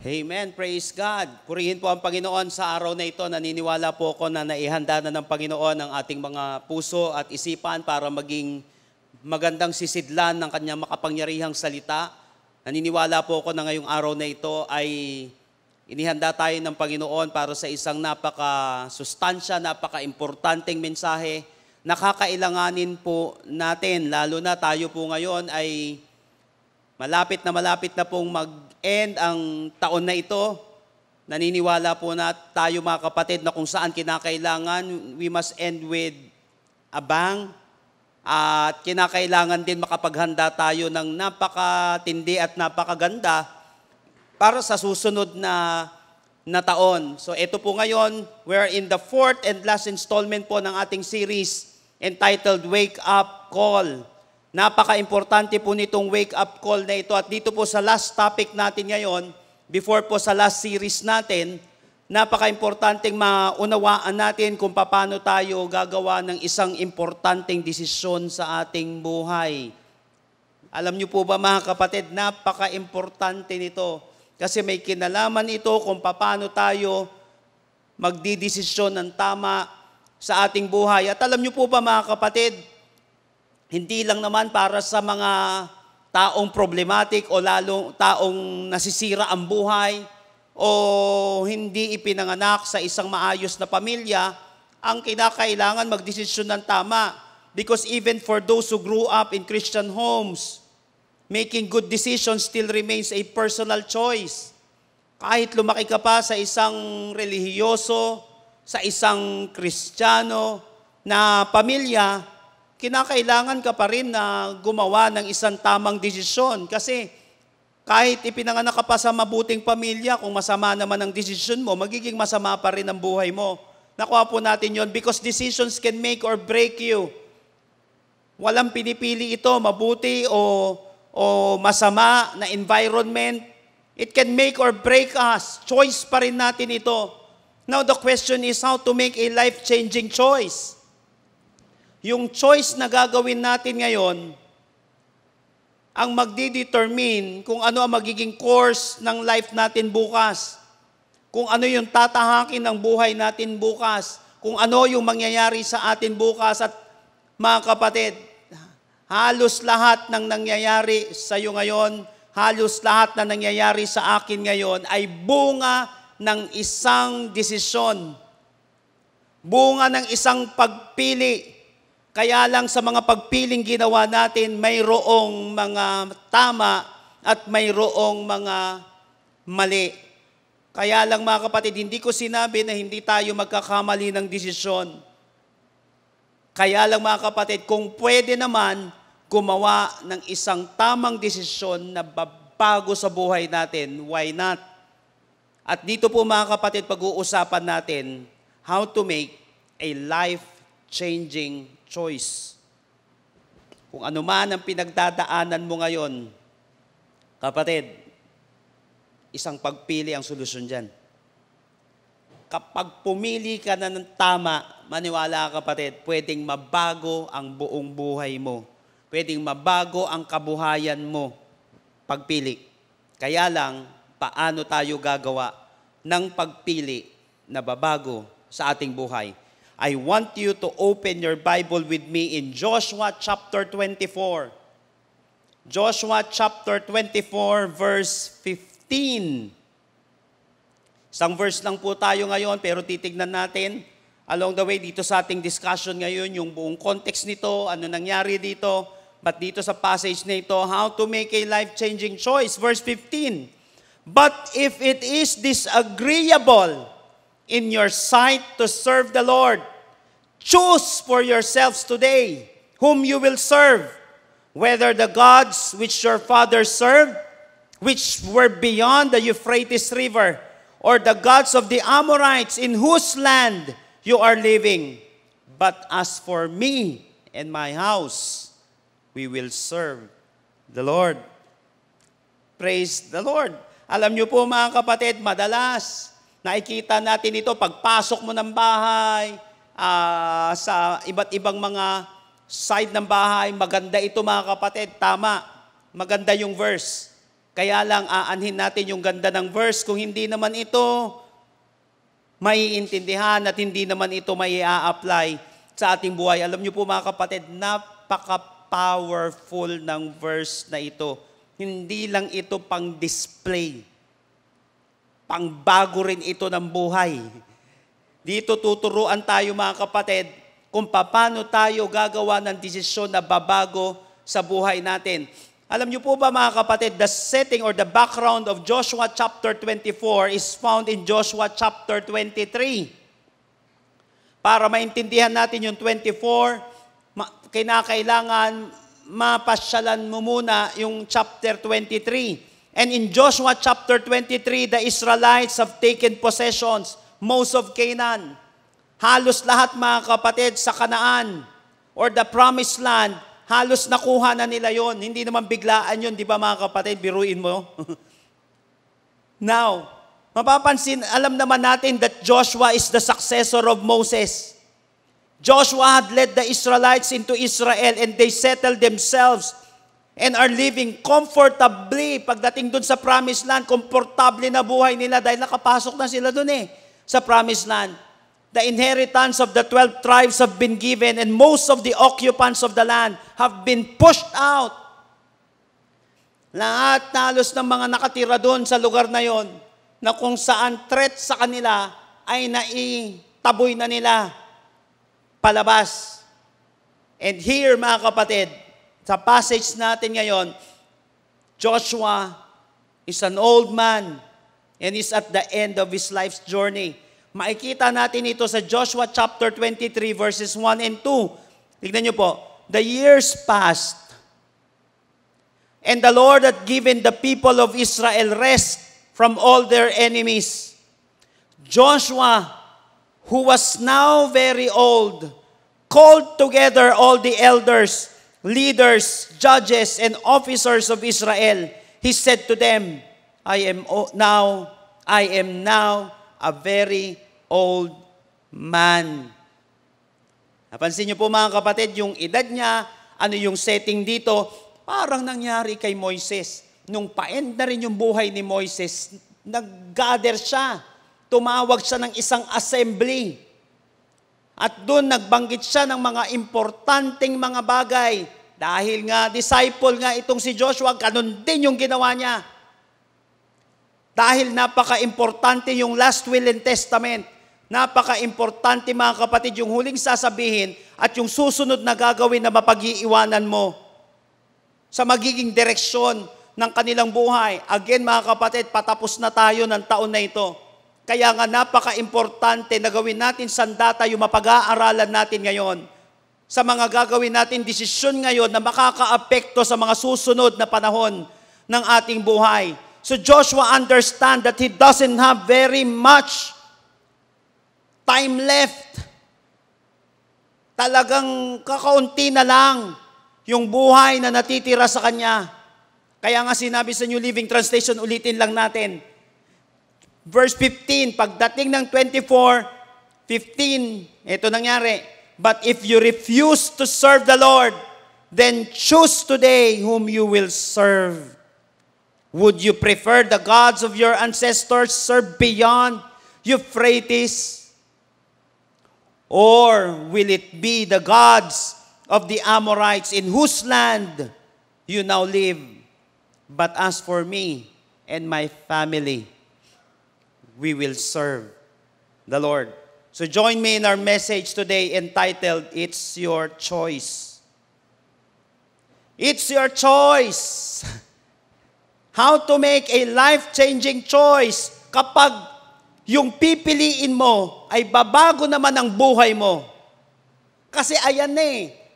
Amen. Praise God. Purihin po ang Panginoon sa araw na ito. Naniniwala po ako na naihanda na ng Panginoon ang ating mga puso at isipan para maging magandang sisidlan ng kanyang makapangyarihang salita. Naniniwala po ako na ngayong araw na ito ay inihanda tayo ng Panginoon para sa isang napaka-sustansya, napaka-importanteng mensahe. Nakakailanganin po natin, lalo na tayo po ngayon ay malapit na pong mag-end ang taon na ito. Naniniwala po na tayo mga kapatid na kung saan kinakailangan, we must end with a bang. At kinakailangan din makapaghanda tayo ng napakatindi at napakaganda para sa susunod na taon. So ito po ngayon, we're in the fourth and last installment po ng ating series entitled Wake Up Call. Napaka-importante po nitong wake-up call na ito. At dito po sa last topic natin ngayon, before po sa last series natin, napaka-importanteng maunawaan natin kung paano tayo gagawa ng isang importanteng desisyon sa ating buhay. Alam niyo po ba mga kapatid, napaka-importante nito. Kasi may kinalaman ito kung paano tayo magdidesisyon ng tama sa ating buhay. At alam niyo po ba mga kapatid, hindi lang naman para sa mga taong problematic o lalo taong nasisira ang buhay o hindi ipinanganak sa isang maayos na pamilya, ang kinakailangan magdesisyon ng tama. Because even for those who grew up in Christian homes, making good decisions still remains a personal choice. Kahit lumaki ka pa sa isang relihiyoso, sa isang Kristiyano na pamilya, kinakailangan ka pa rin na gumawa ng isang tamang desisyon. Kasi kahit ipinanganak ka pa sa mabuting pamilya, kung masama naman ang desisyon mo, magiging masama pa rin ang buhay mo. Nakuha po natin yon because decisions can make or break you. Walang pinipili ito, mabuti o masama na environment. It can make or break us. Choice pa rin natin ito. Now the question is how to make a life-changing choice. Yung choice na gagawin natin ngayon, ang magdidetermine kung ano ang magiging course ng life natin bukas, kung ano yung tatahakin ng buhay natin bukas, kung ano yung mangyayari sa atin bukas. At mga kapatid, halos lahat ng nangyayari sa iyo ngayon, halos lahat na nangyayari sa akin ngayon ay bunga ng isang desisyon, bunga ng isang pagpili. Kaya lang sa mga pagpiling ginawa natin, mayroong mga tama at mayroong mga mali. Kaya lang mga kapatid, hindi ko sinabi na hindi tayo magkakamali ng desisyon. Kaya lang mga kapatid, kung pwede naman gumawa ng isang tamang desisyon na babago sa buhay natin, why not? At dito po mga kapatid, pag-uusapan natin how to make a life-changing choice. Kung ano man ang pinagdadaanan mo ngayon, kapatid, isang pagpili ang solusyon dyan. Kapag pumili ka na ng tama, maniwala kapatid, pwedeng mabago ang buong buhay mo. Pwedeng mabago ang kabuhayan mo. Pagpili. Kaya lang, paano tayo gagawa ng pagpili na babago sa ating buhay? I want you to open your Bible with me in Joshua chapter 24. Joshua chapter 24 verse 15. Isang verse lang po tayo ngayon pero titignan natin along the way dito sa ating discussion ngayon yung buong context nito, ano nangyari dito, but dito sa passage na ito, how to make a life-changing choice. Verse 15. But if it is disagreeable in your sight to serve the Lord, choose for yourselves today whom you will serve, whether the gods which your fathers served, which were beyond the Euphrates River, or the gods of the Amorites in whose land you are living. But as for me and my house, we will serve the Lord. Praise the Lord. Alam niyo po mga kapatid, madalas nakikita natin ito pagpasok mo ng bahay, sa iba't ibang mga side ng bahay, maganda ito mga kapatid, tama, maganda yung verse. Kaya lang aanhin natin yung ganda ng verse kung hindi naman ito maiintindihan at hindi naman ito mai-a-apply sa ating buhay. Alam niyo po mga kapatid, napaka-powerful ng verse na ito. Hindi lang ito pang display. Pangbago rin ito ng buhay. Dito tuturuan tayo mga kapatid kung paano tayo gagawa ng desisyon na babago sa buhay natin. Alam niyo po ba mga kapatid, the setting or the background of Joshua chapter 24 is found in Joshua chapter 23. Para maintindihan natin yung 24, kinakailangan mapasyalan mo muna yung chapter 23. And in Joshua chapter 23, the Israelites have taken possessions, most of Canaan. Halos lahat mga kapatid sa Kanaan or the promised land, halos nakuha na nila yon. Hindi naman biglaan yun, di ba mga kapatid? Biruin mo. Now, mapapansin, alam naman natin that Joshua is the successor of Moses. Joshua had led the Israelites into Israel and they settled themselves and are living comfortably. Pagdating dun sa promised land, komportable na buhay nila dahil nakapasok na sila dun sa promised land. The inheritance of the 12 tribes have been given and most of the occupants of the land have been pushed out. Lahat halos ng mga nakatira doon sa lugar na yon na kung saan threat sa kanila ay naitaboy na nila palabas. And here mga kapatid, sa passage natin ngayon, Joshua is an old man and is at the end of his life's journey. Makikita natin ito sa Joshua chapter 23 verses 1 and 2. Tignan niyo po. The years passed, and the Lord had given the people of Israel rest from all their enemies. Joshua, who was now very old, called together all the elders, leaders, judges, and officers of Israel. He said to them, I am now a very old man. Napansin niyo po mga kapatid, yung edad niya, ano yung setting dito, parang nangyari kay Moises. Nung pa-end na rin yung buhay ni Moises, nag-gather siya. Tumawag siya ng isang assembly. At doon nagbanggit siya ng mga importanteng mga bagay. Dahil nga, disciple nga itong si Joshua, ganun din yung ginawa niya. Dahil napaka-importante yung last will and testament. Napaka-importante mga kapatid yung huling sasabihin at yung susunod na gagawin na mapag-iiwanan mo sa magiging direksyon ng kanilang buhay. Again mga kapatid, patapos na tayo ng taon na ito. Kaya nga napaka-importante na gawin natin sandata yung mapag-aaralan natin ngayon sa mga gagawin natin desisyon ngayon na makaka-apekto sa mga susunod na panahon ng ating buhay. So Joshua understand that he doesn't have very much time left. Talagang kakaunti na lang yung buhay na natitira sa kanya. Kaya nga sinabi sa New Living Translation, ulitin lang natin. Verse 15, pagdating ng 24:15, ito nangyari. But if you refuse to serve the Lord, then choose today whom you will serve. Would you prefer the gods of your ancestors served beyond Euphrates? Or will it be the gods of the Amorites in whose land you now live? But as for me and my family, we will serve the Lord. So join me in our message today entitled, It's Your Choice. It's your choice. How to make a life-changing choice kapag yung pipiliin mo ay babago naman ang buhay mo. Kasi ayan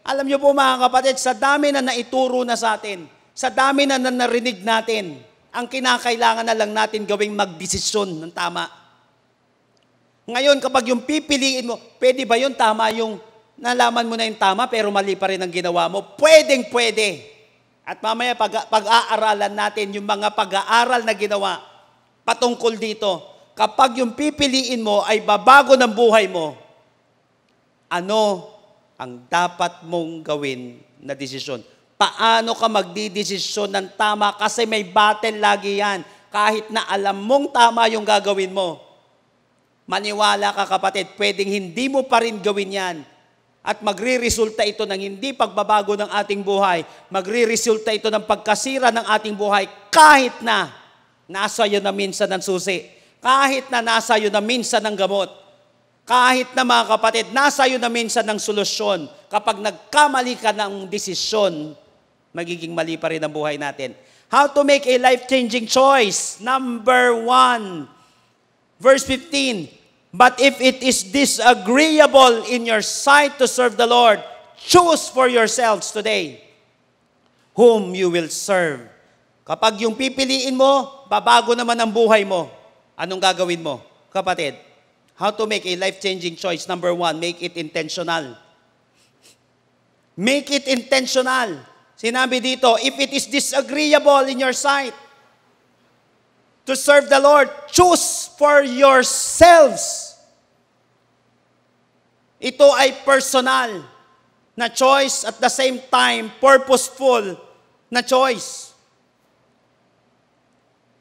alam niyo po mga kapatid, sa dami na naituro na sa atin, sa dami na narinig natin, ang kinakailangan na lang natin gawing magdesisyon ng tama. Ngayon, kapag yung pipiliin mo, pwede ba yun tama yung nalaman mo na yung tama pero mali pa rin ang ginawa mo? Pwedeng-pwede. At mamaya pag-aaralan natin yung mga pag-aaral na ginawa patungkol dito. Kapag yung pipiliin mo ay babago ng buhay mo, ano ang dapat mong gawin na desisyon? Paano ka magdidesisyon ng tama? Kasi may battle lagi yan. Kahit na alam mong tama yung gagawin mo. Maniwala ka kapatid, pwedeng hindi mo pa rin gawin yan. At magre-resulta ito ng hindi pagbabago ng ating buhay. Magre-resulta ito ng pagkasira ng ating buhay kahit na nasa iyo na minsan ng susi. Kahit na nasa iyo na minsan ng gamot. Kahit na mga kapatid, nasa iyo na minsan ng solusyon. Kapag nagkamali ka ng desisyon, magiging mali pa rin ang buhay natin. How to make a life-changing choice. Number 1, verse 15. But if it is disagreeable in your sight to serve the Lord, choose for yourselves today whom you will serve. Kapag yung pipiliin mo, babago naman ang buhay mo. Anong gagawin mo, kapatid? How to make a life-changing choice. Number 1, make it intentional. Make it intentional. Sinabi dito, if it is disagreeable in your sight to serve the Lord, choose for yourselves. Ito ay personal na choice at the same time purposeful na choice.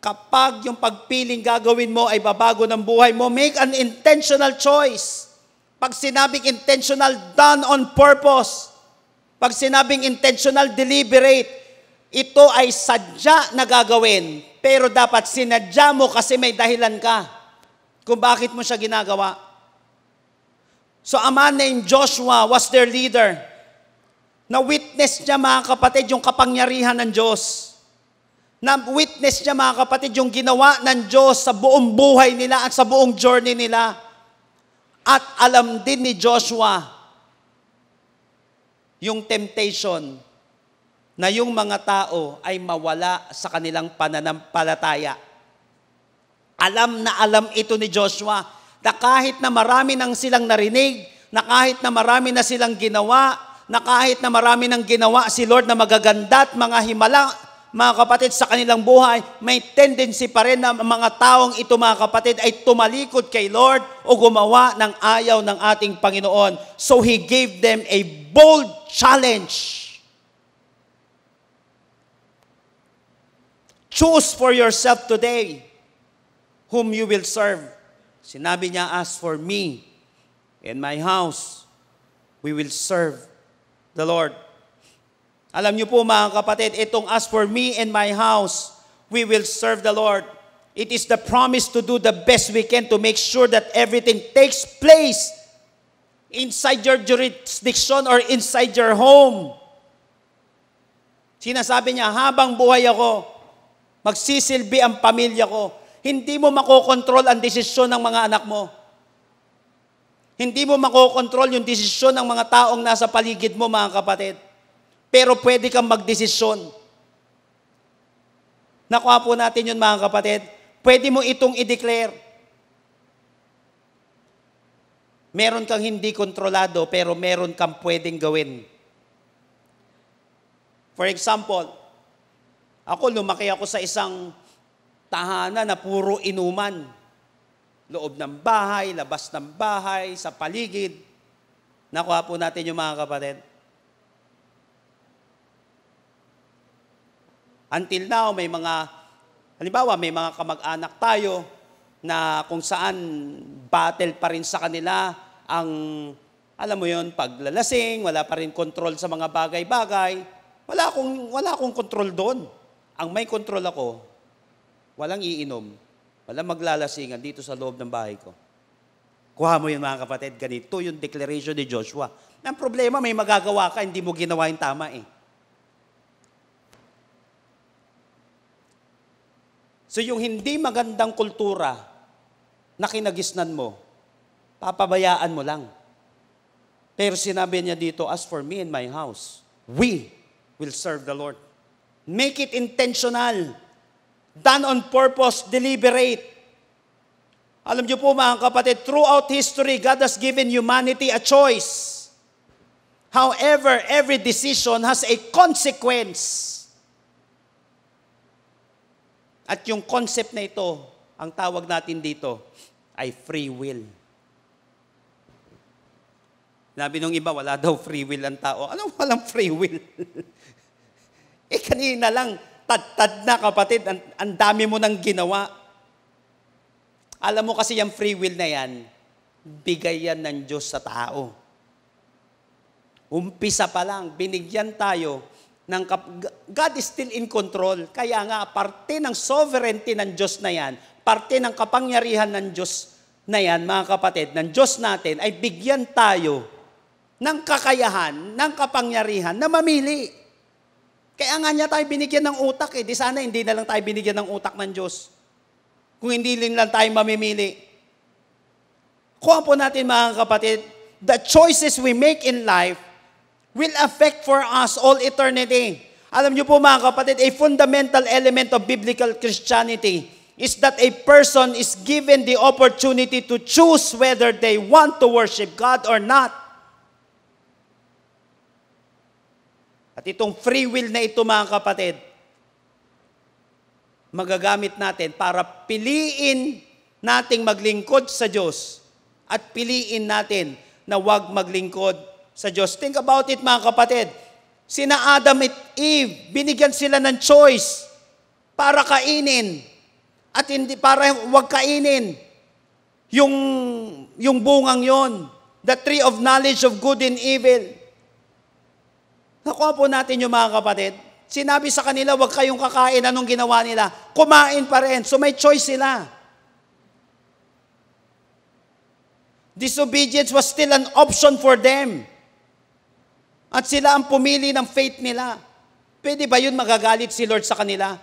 Kapag yung pagpiling gagawin mo ay babago ng buhay mo, make an intentional choice. Pag sinabing intentional, done on purpose. Pag sinabing intentional, deliberate. Ito ay sadya na gagawin. Pero dapat sinadya mo kasi may dahilan ka kung bakit mo siya ginagawa. So a man named Joshua was their leader. Na-witness niya mga kapatid yung kapangyarihan ng Diyos. Na-witness niya mga kapatid yung ginawa ng Diyos sa buong buhay nila at sa buong journey nila. At alam din ni Joshua yung temptation na yung mga tao ay mawala sa kanilang pananampalataya. Alam na alam ito ni Joshua na kahit na marami nang silang narinig, na kahit na marami na silang ginawa, na kahit na marami nang ginawa si Lord na magaganda at mga himala, mga kapatid, sa kanilang buhay, may tendency pa rin na mga taong ito, mga kapatid, ay tumalikod kay Lord o gumawa ng ayaw ng ating Panginoon. So He gave them a bold challenge. Choose for yourself today whom you will serve. Sinabi niya, as for me and my house, we will serve the Lord. Alam niyo po mga kapatid, itong as for me and my house, we will serve the Lord. It is the promise to do the best we can to make sure that everything takes place inside your jurisdiction or inside your home. Sinasabi niya, habang buhay ako, magsisilbi ang pamilya ko. Hindi mo makokontrol ang desisyon ng mga anak mo. Hindi mo makokontrol yung desisyon ng mga taong nasa paligid mo, mga kapatid. Pero pwede kang magdesisyon. Nakuha po natin yun, mga kapatid. Pwede mo itong i-declare. Meron kang hindi kontrolado, pero meron kang pwedeng gawin. For example, lumaki ako sa isang tahanan na puro inuman. Loob ng bahay, labas ng bahay, sa paligid. Nakuha po natin yung mga kapatid. Until now, may mga kamag-anak tayo na kung saan battle pa rin sa kanila ang, alam mo yun, paglalasing, wala pa rin control sa mga bagay-bagay. Wala akong control doon. Ang may control ako, walang iinom, walang maglalasingan dito sa loob ng bahay ko. Kuha mo yun mga kapatid, ganito yung declaration ni Joshua. Ang problema, may magagawa ka, hindi mo ginawa yung tama eh. So yung hindi magandang kultura na kinagisnan mo, papabayaan mo lang. Pero sinabi niya dito, as for me and my house, we will serve the Lord. Make it intentional. Done on purpose, deliberate. Alam niyo po mga kapatid, throughout history, God has given humanity a choice. However, every decision has a consequence. At yung concept na ito, ang tawag natin dito, ay free will. Sabi nung iba, wala daw free will ang tao. Anong walang free will? Kanina lang, tad na kapatid, ang dami mo nang ginawa. Alam mo kasi yung free will na yan, bigay yan ng Diyos sa tao. Umpisa pa lang, binigyan tayo ng God is still in control. Kaya nga, parte ng sovereignty ng Diyos na yan, parte ng kapangyarihan ng Diyos na yan, mga kapatid, ng Diyos natin, ay bigyan tayo ng kakayahan, ng kapangyarihan na mamili. Kaya nga niya tayo binigyan ng utak eh. Di sana hindi na lang tayo binigyan ng utak ng Diyos. Kung hindi lang tayo mamimili. Kuha po natin mga kapatid, the choices we make in life will affect for us all eternity. Alam niyo po mga kapatid, a fundamental element of biblical Christianity is that a person is given the opportunity to choose whether they want to worship God or not. At itong free will na ito mga kapatid, magagamit natin para piliin nating maglingkod sa Diyos at piliin natin na huwag maglingkod sa Diyos. Think about it mga kapatid. Sina Adam at Eve, binigyan sila ng choice para kainin at hindi para huwag kainin yung bungang yon, the tree of knowledge of good and evil. Nakuha po natin yung mga kapatid. Sinabi sa kanila, huwag kayong kakain. Anong ginawa nila? Kumain pa rin. So may choice sila. Disobedience was still an option for them. At sila ang pumili ng faith nila. Pwede ba yun magagalit si Lord sa kanila?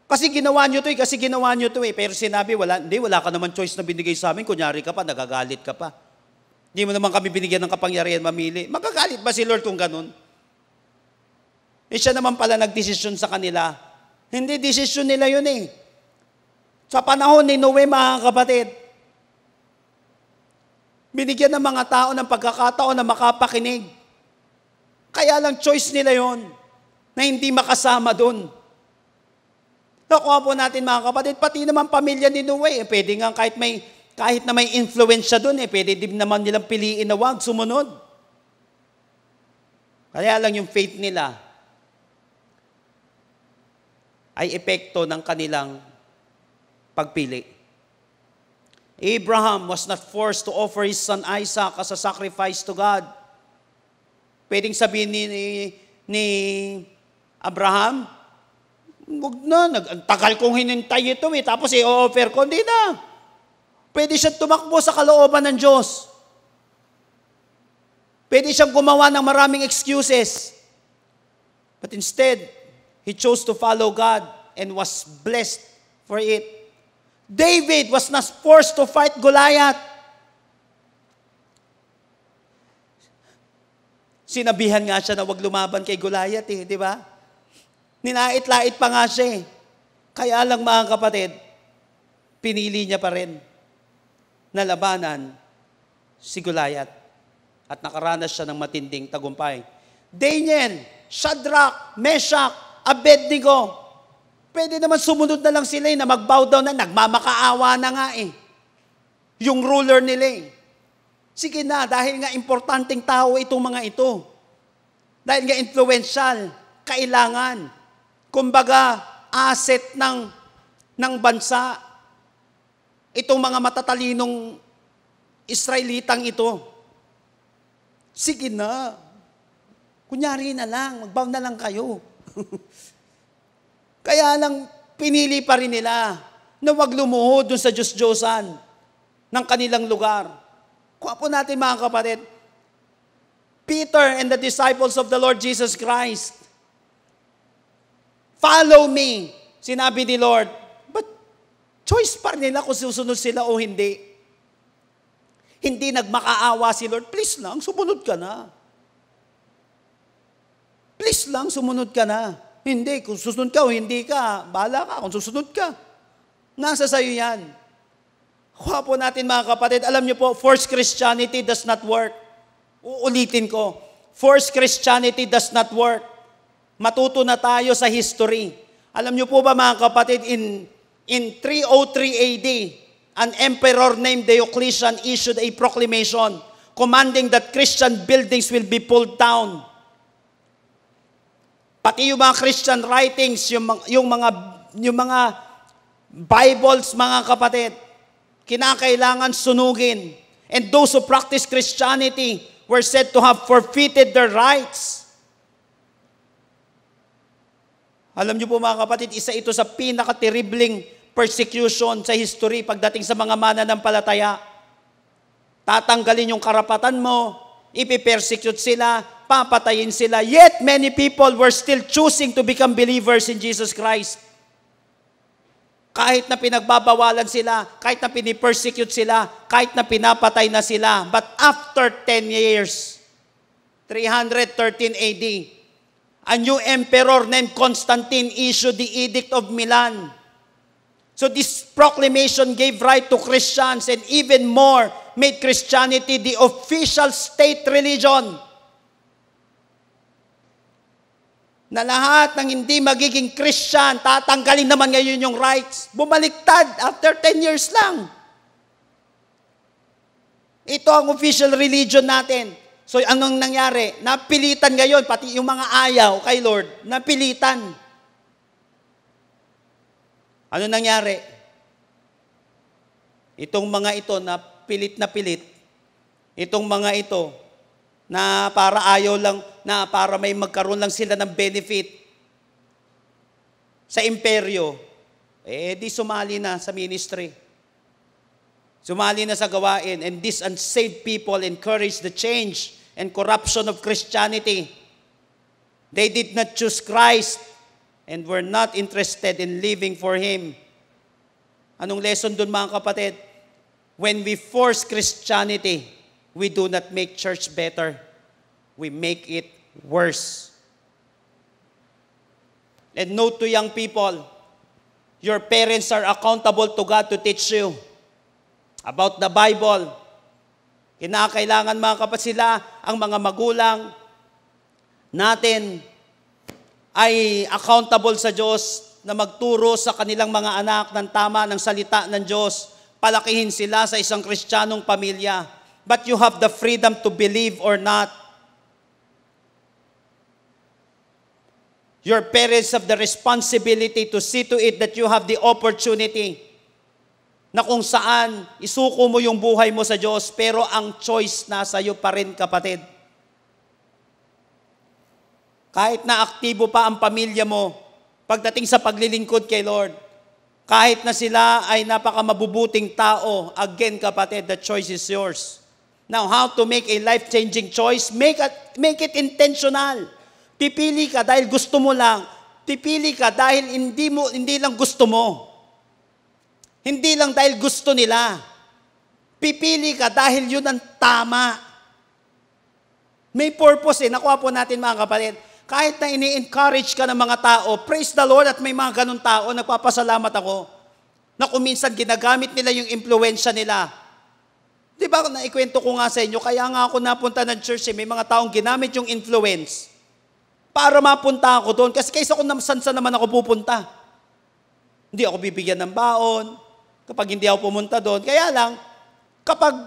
Kasi ginawa nyo to kasi ginawa nyo to Pero sinabi, wala ka naman choice na binigay sa amin. Kunyari ka pa, nagagalit ka pa. Hindi mo naman kami binigyan ng kapangyarihan mamili. Magagalit ba si Lord kung ganun? Siya naman pala nagdesisyon sa kanila. Hindi desisyon nila yun Sa panahon ni Noe, mga kapatid, binigyan ng mga tao ng pagkakataon na makapakinig. Kaya lang choice nila yon na hindi makasama doon. Nakuha po natin mga kapatid, pati naman pamilya ni Noe, pwede nga kahit na may influensya doon, pwede din naman nilang piliin na wag sumunod. Kaya lang yung faith nila ay epekto ng kanilang pagpili. Abraham was not forced to offer his son Isaac as a sacrifice to God. Pwedeng sabihin ni Abraham, wag na, ang tagal kong hinintay ito tapos i-offer ko, hindi na. Pwede siyang tumakbo sa kalooban ng Diyos. Pwede siyang gumawa ng maraming excuses. But instead, he chose to follow God and was blessed for it. David was not forced to fight Goliath. Sinabihan nga siya na wag lumaban kay Goliath di ba? Ninait-lait pa nga siya Kaya lang mga kapatid, pinili niya pa rin na labanan si Goliath. At nakaranas siya ng matinding tagumpay. Daniel, Shadrach, Meshach, Abednego, pwede naman sumunod na lang sila na mag-bow down na, nagmamakaawa na nga yung ruler nila Sige na, dahil nga importanteng tao itong mga ito. Dahil nga influential, kailangan. Kumbaga, asset ng bansa. Itong mga matatalinong Israelitang ito. Sige na. Kunyari na lang, mag-bow na lang kayo. Kaya lang, pinili pa rin nila na wag lumuhod dun sa Diyos-Diyosan ng kanilang lugar. Kuha po natin mga kapatid, Peter and the disciples of the Lord Jesus Christ, follow me, sinabi ni Lord. But choice pa rin nila kung susunod sila o hindi. Hindi nagmakaawa si Lord, please lang, sumunod ka na. Please lang, sumunod ka na. Hindi, kung susunod ka o hindi ka, bahala ka kung susunod ka. Nasa sayo yan. Kuha po natin mga kapatid, alam niyo po, forced Christianity does not work. Uulitin ko, forced Christianity does not work. Matuto na tayo sa history. Alam niyo po ba mga kapatid, in 303 AD, an emperor named Diocletian issued a proclamation commanding that Christian buildings will be pulled down. Pati yung mga Christian writings, yung mga Bibles, mga kapatid, kinakailangan sunugin. And those who practice Christianity were said to have forfeited their rights. Alam niyo po mga kapatid, isa ito sa pinaka-terribling persecution sa history pagdating sa mga mananampalataya. Tatanggalin yung karapatan mo, ipipersecute sila, papatayin sila. Yet many people were still choosing to become believers in Jesus Christ. Kahit na pinagbabawalan sila, kahit na pinipersecute sila, kahit na pinapatay na sila. But after 10 years, 313 AD, a new emperor named Constantine issued the Edict of Milan. So this proclamation gave right to Christians and even more made Christianity the official state religion. Na lahat ng hindi magiging Christian, tatanggalin naman ngayon yung rights. Bumaliktad after 10 years lang. Ito ang official religion natin. So anong nangyari? Napilitan ngayon, pati yung mga ayaw kay Lord, napilitan. Ano nangyari? Itong mga ito na pilit, itong mga ito na para ayaw lang, na para may magkaroon lang sila ng benefit sa imperyo, di sumali na sa ministry. Sumali na sa gawain, and these unsaved people encourage the change and corruption of Christianity. They did not choose Christ and were not interested in living for Him. Anong lesson dun mga kapatid? When we force Christianity, we do not make church better. We make it worse. And note to young people, your parents are accountable to God to teach you about the Bible. Kinakailangan mga kapatid, sila, ang mga magulang natin ay accountable sa Diyos na magturo sa kanilang mga anak ng tama ng salita ng Diyos. Palakihin sila sa isang Kristiyanong pamilya. But you have the freedom to believe or not. Your parents have the responsibility to see to it that you have the opportunity na kung saan isuko mo yung buhay mo sa Diyos, pero ang choice nasa iyo pa rin, kapatid. Kahit na aktibo pa ang pamilya mo, pagdating sa paglilingkod kay Lord, kahit na sila ay napakamabubuting tao, again, kapatid, the choice is yours. Now, how to make a life-changing choice? Make it intentional. Pipili ka dahil gusto mo lang. Pipili ka dahil hindi lang gusto mo. Hindi lang dahil gusto nila. Pipili ka dahil yun ang tama. May purpose Nakuha po natin mga kapatid. Kahit na ini-encourage ka ng mga tao, praise the Lord, at may mga ganun tao, nagpapasalamat ako, na kung minsan ginagamit nila yung impluensya nila. Di ba, naikwento ko nga sa inyo, kaya nga ako napunta ng church, may mga taong ginamit yung influence para mapunta ako doon. Kasi kaysa kung saan naman ako pupunta. Hindi ako bibigyan ng baon kapag hindi ako pumunta doon. Kaya lang, kapag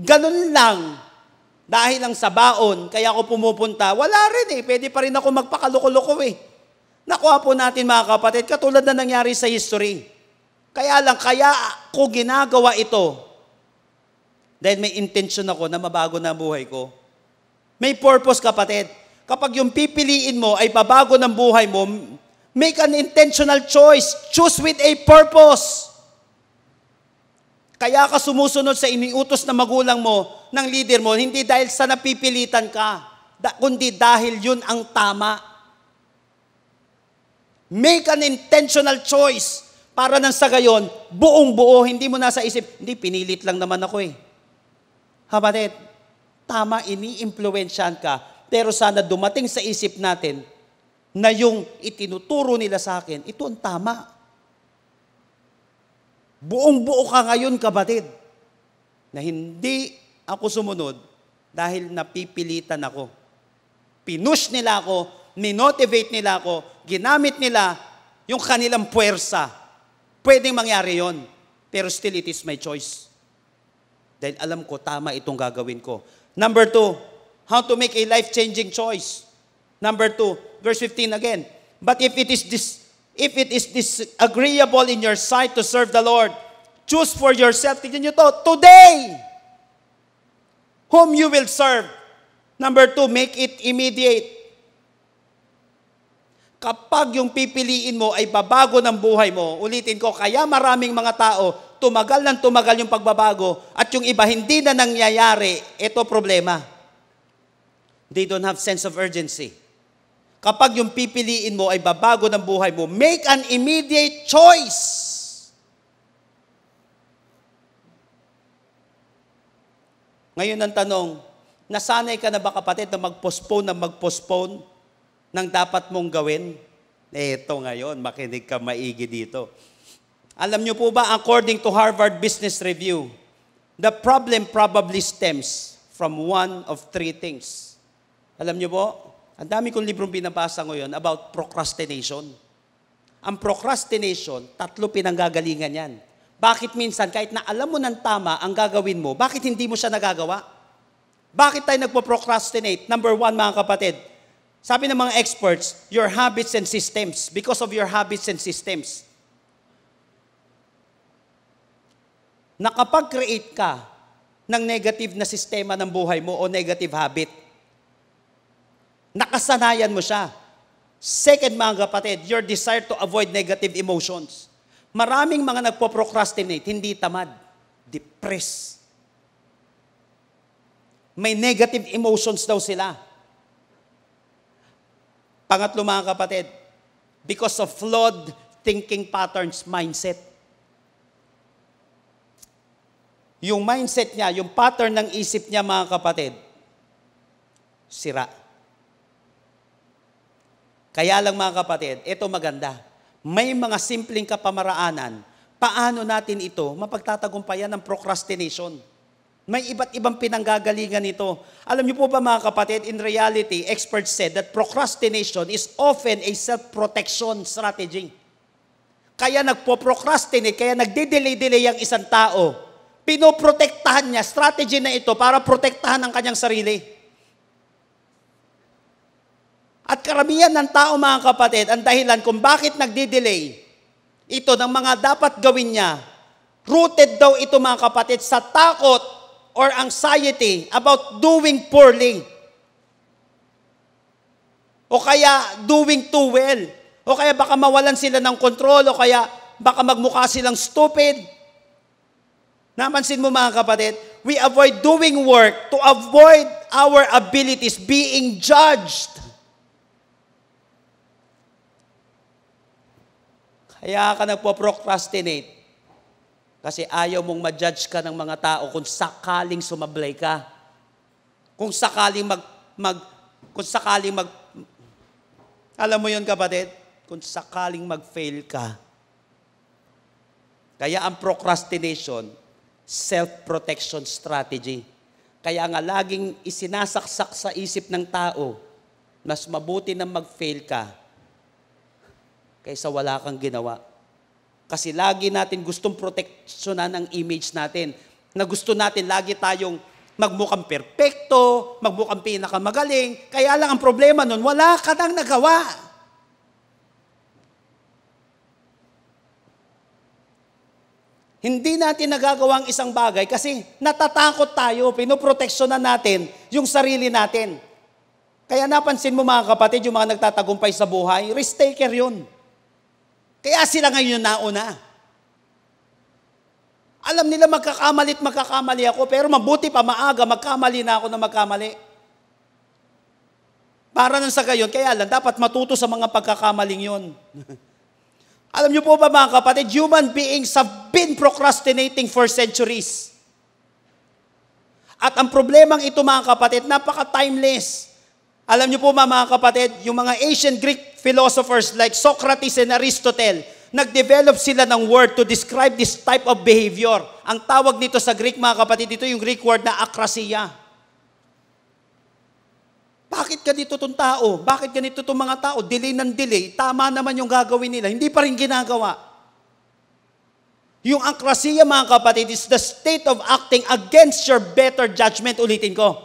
ganun lang, dahil lang sa baon, kaya ako pumupunta, wala rin Pwede pa rin ako magpakaloko-loko Nakuha po natin mga kapatid, katulad na nangyari sa history. Kaya ako ginagawa ito dahil may intention ako na mabago na ang buhay ko. May purpose, kapatid. Kapag yung pipiliin mo ay babago ng buhay mo, make an intentional choice. Choose with a purpose. Kaya ka sumusunod sa iniutos na magulang mo, ng leader mo, hindi dahil sa napipilitan ka, kundi dahil yun ang tama. Make an intentional choice para nang sa gayon, buong-buo, hindi mo nasa isip, hindi, pinilit lang naman ako Kapatid, tama, ini-impluwensyahan ka, pero sana dumating sa isip natin na yung itinuturo nila sa akin, ito ang tama. Buong-buo ka ngayon, kapatid, na hindi ako sumunod dahil napipilitan ako. Pinush nila ako, minotivate nila ako, ginamit nila yung kanilang puwersa. Pwedeng mangyari yon, pero still it is my choice. Dahil alam ko, tama itong gagawin ko. Number 2, how to make a life-changing choice. Number 2, verse 15 again. But if it is disagreeable in your sight to serve the Lord, choose for yourself, tignan nyo to, today, whom you will serve. Number 2, make it immediate. Kapag yung pipiliin mo ay babago ng buhay mo, ulitin ko, kaya maraming mga tao, tumagal ng tumagal yung pagbabago, at yung iba hindi na nangyayari, ito problema. They don't have sense of urgency. Kapag yung pipiliin mo ay babago ng buhay mo, make an immediate choice. Ngayon ang tanong, nasanay ka na ba kapatid na mag-postpone ng dapat mong gawin? Eto ngayon, makinig ka maigi dito. Alam niyo po ba, according to Harvard Business Review, the problem probably stems from one of 3 things. Alam niyo po, ang dami kong librong binabasa ngayon about procrastination. Ang procrastination, 3 pinanggagalingan yan. Bakit minsan, kahit na alam mo ng tama ang gagawin mo, bakit hindi mo siya nagagawa? Bakit tayo nagpo-procrastinate? Number 1, mga kapatid, sabi ng mga experts, your habits and systems. Because of your habits and systems. Nakapag-create ka ng negative na sistema ng buhay mo o negative habit. Nakasanayan mo siya. Second, mga kapatid, your desire to avoid negative emotions. Maraming mga nagpo-procrastinate, hindi tamad, depressed. May negative emotions daw sila. Pangatlo, mga kapatid, because of flawed thinking patterns, mindset. Yung mindset niya, yung pattern ng isip niya, mga kapatid, sira. Kaya lang, mga kapatid, ito maganda. May mga simpleng kapamaraanan. Paano natin ito mapagtatagumpayan ng procrastination? May iba't ibang pinanggagalingan nito. Alam niyo po ba, mga kapatid, in reality, experts said that procrastination is often a self-protection strategy. Kaya nagpo-procrastinate, kaya nagde-delay-delay ang isang tao. Pinoprotektahan niya, strategy na ito para protektahan ang kanyang sarili. At karamihan ng tao, mga kapatid, ang dahilan kung bakit nagde-delay ito ng mga dapat gawin niya, rooted daw ito, mga kapatid, sa takot or anxiety about doing poorly. O kaya doing too well. O kaya baka mawalan sila ng control, o kaya baka magmukha silang stupid. Napansin mo, mga kapatid, we avoid doing work to avoid our abilities being judged. Kaya ka nagpo-procrastinate kasi ayaw mong ma-judge ka ng mga tao kung sakaling sumablay ka. Kung sakaling alam mo yun, kapatid? Kung sakaling mag-fail ka. Kaya ang procrastination, self-protection strategy. Kaya nga laging isinasaksak sa isip ng tao, mas mabuti na mag-fail ka kaysa wala kang ginawa. Kasi lagi natin gustong proteksyonan ang image natin. Na gusto natin lagi tayong magmukhang perpekto, magmukhang pinakamagaling. Kaya lang ang problema nun, wala ka nang nagawa. Hindi natin nagagawa ang isang bagay kasi natatakot tayo, pinoproteksyonan natin yung sarili natin. Kaya napansin mo, mga kapatid, yung mga nagtatagumpay sa buhay, risk taker yun. Kaya sila ngayon nauna. Alam nila magkakamali ako, pero mabuti pa maaga, magkamali na ako na magkamali. Para nang sa gayon, kaya lang, dapat matuto sa mga pagkakamaling yun. Alam niyo po ba, mga kapatid, human beings have been procrastinating for centuries. At ang problemang ito, mga kapatid, napaka-timeless. Alam niyo po ba, mga kapatid, yung mga ancient Greek philosophers like Socrates and Aristotle, nag-develop sila ng word to describe this type of behavior. Ang tawag nito sa Greek, mga kapatid, ito yung Greek word na akrasia. Bakit ganito itong tao? Bakit ganito itong mga tao? Delay ng delay. Tama naman yung gagawin nila. Hindi pa rin ginagawa. Yung akrasia, mga kapatid, is the state of acting against your better judgment. Ulitin ko.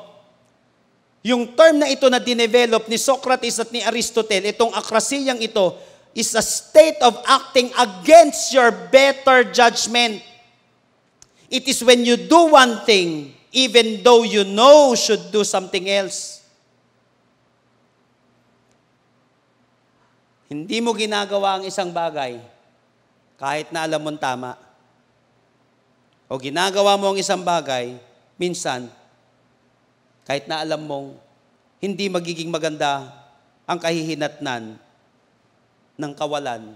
Yung term na ito na dinevelop ni Socrates at ni Aristotle, itong akrasiyang ito, is a state of acting against your better judgment. It is when you do one thing, even though you know should do something else. Hindi mo ginagawa ang isang bagay, kahit na alam mong tama. O ginagawa mo ang isang bagay, minsan, kahit na alam mong hindi magiging maganda ang kahihinatnan ng kawalan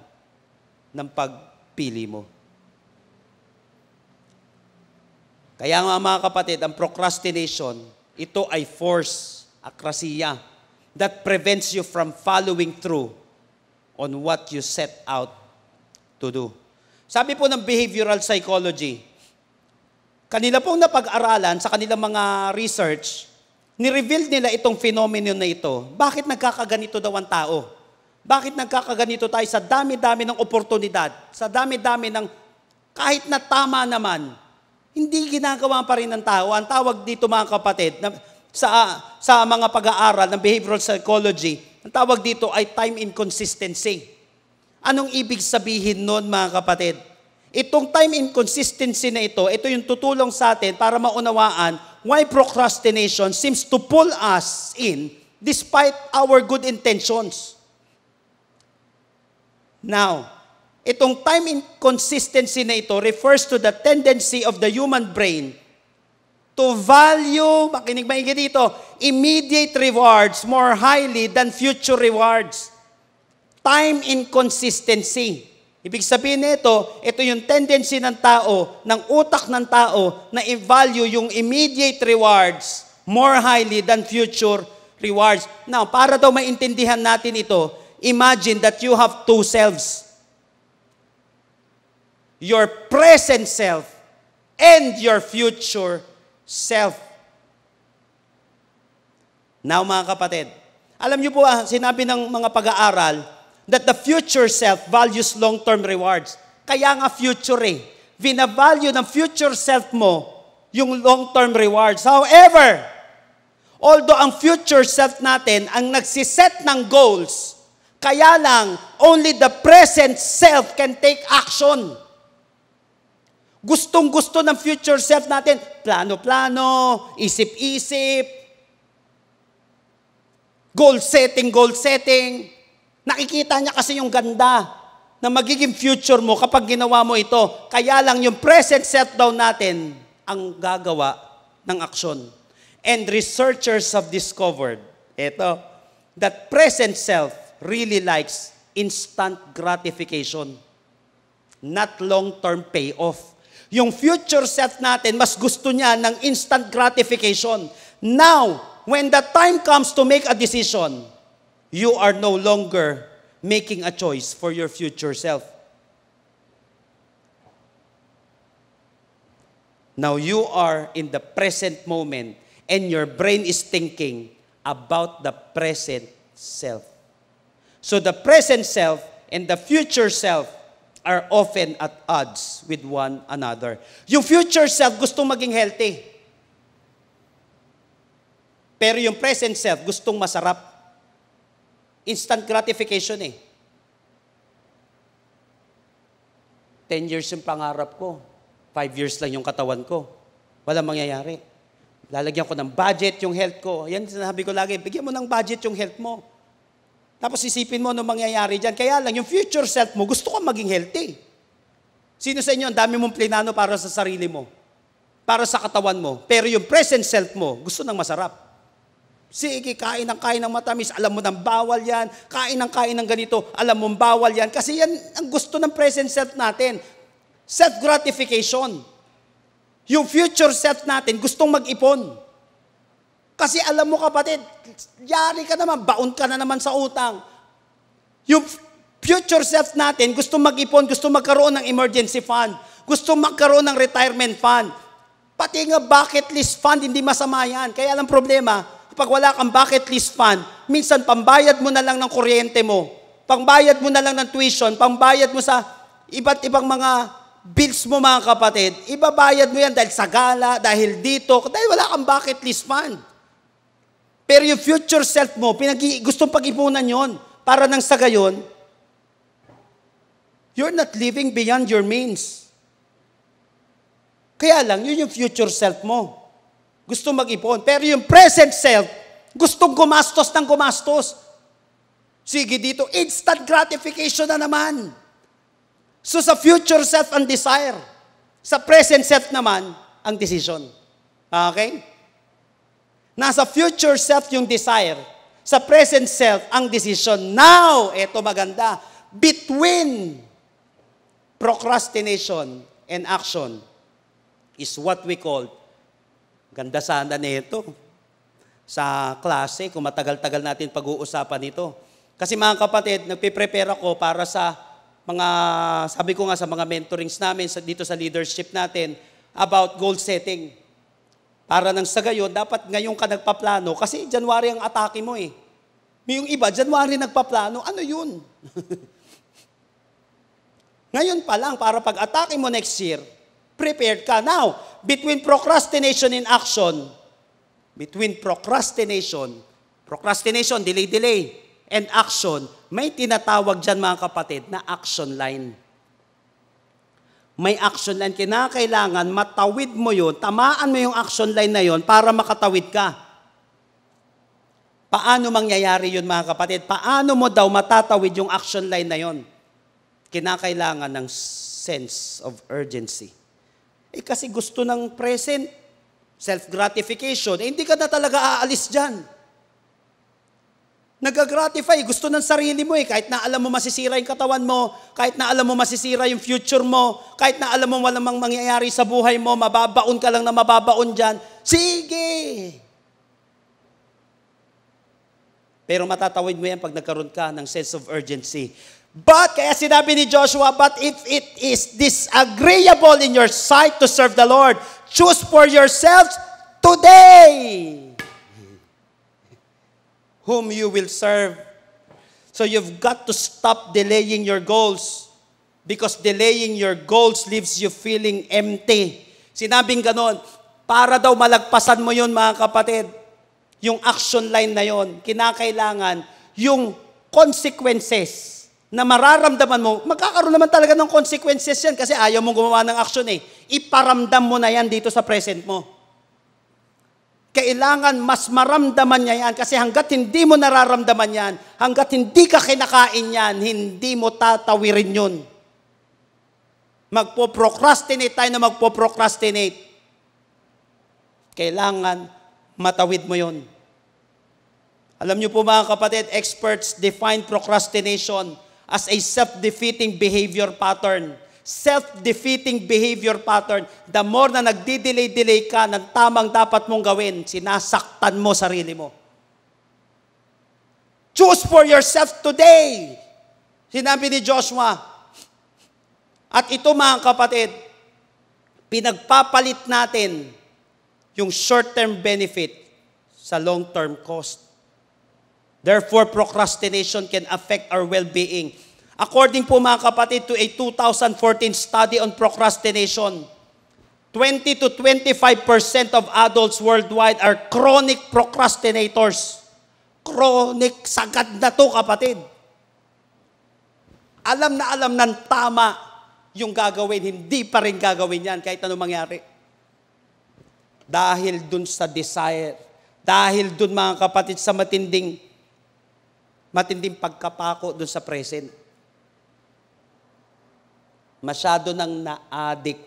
ng pagpili mo. Kaya nga mga kapatid, ang procrastination, ito ay force, akrasiya, that prevents you from following through on what you set out to do. Sabi po ng behavioral psychology, kanila pong napag-aralan sa kanilang mga research, ni-reveal nila itong phenomenon na ito. Bakit nagkakaganito daw ang tao? Bakit nagkakaganito tayo sa dami-dami ng oportunidad? Sa dami-dami ng kahit na tama naman, hindi ginagawa pa rin ng tao. Ang tawag dito mga kapatid, sa mga pag-aaral ng behavioral psychology, ang tawag dito ay time inconsistency. Anong ibig sabihin nun mga kapatid? Itong time inconsistency na ito yung tutulong sa atin para maunawaan why procrastination seems to pull us in despite our good intentions. Now, itong time inconsistency na ito refers to the tendency of the human brain to value, makinig maigi dito, immediate rewards more highly than future rewards. Time inconsistency. Ibig sabihin nito, ito yung tendency ng tao, ng utak ng tao, na i-value yung immediate rewards more highly than future rewards. Now, para daw maintindihan natin ito, imagine that you have two selves. Your present self and your future self. Now, mga kapatid, alam niyo po, sinabi ng mga pag-aaral, that the future self values long-term rewards. Kaya nga future Vina-value ng future self mo yung long-term rewards. However, although ang future self natin ang nagsiset ng goals, kaya lang, only the present self can take action. Gustong-gusto ng future self natin, plano-plano, isip-isip, goal setting, nakikita niya kasi yung ganda na magiging future mo kapag ginawa mo ito. Kaya lang yung present self daw natin ang gagawa ng aksyon. And researchers have discovered, that present self really likes instant gratification, not long-term payoff. Yung future self natin, mas gusto niya ng instant gratification. Now, when the time comes to make a decision, you are no longer making a choice for your future self. Now you are in the present moment and your brain is thinking about the present self. So the present self and the future self are often at odds with one another. Yung future self gustong maging healthy. Pero yung present self gustong masarap. Instant gratification 10 years yung pangarap ko. 5 years lang yung katawan ko. Walang mangyayari. Lalagyan ko ng budget yung health ko. Yan sinabi ko lagi, bigyan mo ng budget yung health mo. Tapos isipin mo anong mangyayari dyan. Kaya lang, yung future self mo, gusto kang maging healthy. Sino sa inyo, ang dami mong plinano para sa sarili mo? Para sa katawan mo. Pero yung present self mo, gusto ng masarap. Sige, kain ng matamis, alam mo nang bawal yan. Kain ng ganito, alam mo bawal yan. Kasi yan ang gusto ng present self natin. Self-gratification. Yung future self natin, gustong mag-ipon. Kasi alam mo kapatid, yari ka naman, baon ka na naman sa utang. Yung future self natin, gustong mag-ipon, gustong magkaroon ng emergency fund, gustong magkaroon ng retirement fund. Pati nga bucket list fund, hindi masama yan. Kaya lang problema, kapag wala kang bucket list fund, minsan pambayad mo na lang ng kuryente mo, pambayad mo na lang ng tuition, pambayad mo sa iba't ibang mga bills mo mga kapatid, ibabayad mo yan dahil sa gala, dahil dito, dahil wala kang bucket list fund. Pero yung future self mo, gustong pag-ipunan yon para nang sa gayon, you're not living beyond your means. Kaya lang, yun yung future self mo. Gusto mag-ipon. Pero yung present self, gustong gumastos ng gumastos. Sige dito, instant gratification na naman. So sa future self ang desire. Sa present self naman, ang decision. Okay? Nasa future self yung desire. Sa present self, ang decision. Now, eto maganda, between procrastination and action is what we call, ganda sana nito, sa klase, kung matagal-tagal natin pag-uusapan ito. Kasi mga kapatid, nagpiprepare ako para sa mga, sabi ko nga sa mga mentorings namin dito sa leadership natin, about goal setting. Para nang sa gayon, dapat ngayon ka nagpaplano, kasi January ang atake mo eh. Yung iba, January nagpaplano, ano yun? Ngayon pa lang, para pag-atake mo next year, prepared ka. Now, between procrastination and action, delay, and action, may tinatawag dyan mga kapatid na action line. May action line. Kinakailangan matawid mo yun, tamaan mo yung action line na yun para makatawid ka. Paano mangyayari yun mga kapatid? Paano mo daw matatawid yung action line na yun? Kinakailangan ng sense of urgency. Kasi gusto ng present, self-gratification, hindi ka na talaga aalis dyan. Nag-gratify, gusto ng sarili mo kahit na alam mo masisira yung katawan mo, kahit na alam mo masisira yung future mo, kahit na alam mo walang mangyayari sa buhay mo, mababaon ka lang na mababaon dyan, sige! Pero matatawid mo yan pag nagkaroon ka ng sense of urgency. But, kaya sinabi ni Joshua, but if it is disagreeable in your sight to serve the Lord, choose for yourselves today whom you will serve. So you've got to stop delaying your goals because delaying your goals leaves you feeling empty. Sinabing ganon, para daw malagpasan mo yun mga kapatid, yung action line na yun, kinakailangan yung consequences na mararamdaman mo, magkakaroon naman talaga ng consequences yan kasi ayaw mong gumawa ng action eh. Iparamdam mo na yan dito sa present mo. Kailangan mas maramdaman niya yan kasi hanggat hindi mo nararamdaman yan, hanggat hindi ka kinakain yan, hindi mo tatawirin yun. Magpo-procrastinate tayo na magpo-procrastinate. Kailangan matawid mo yun. Alam niyo po mga kapatid, experts define procrastination as a self-defeating behavior pattern. Self-defeating behavior pattern. The more na nagdi-delay ka ng tamang dapat mong gawin, sinasaktan mo sarili mo. Choose for yourself today. Sinabi ni Joshua. At ito mga kapatid, pinagpapalit natin yung short-term benefit sa long-term cost. Therefore, procrastination can affect our well-being. According po mga kapatid to a 2014 study on procrastination, 20 to 25% of adults worldwide are chronic procrastinators. Chronic, sagad na to kapatid. Alam ng tama yung gagawin, hindi pa rin gagawin yan kahit anong mangyari. Dahil dun sa desire, dahil dun mga kapatid sa matinding pagkapako dun sa present. Masyado nang na-addict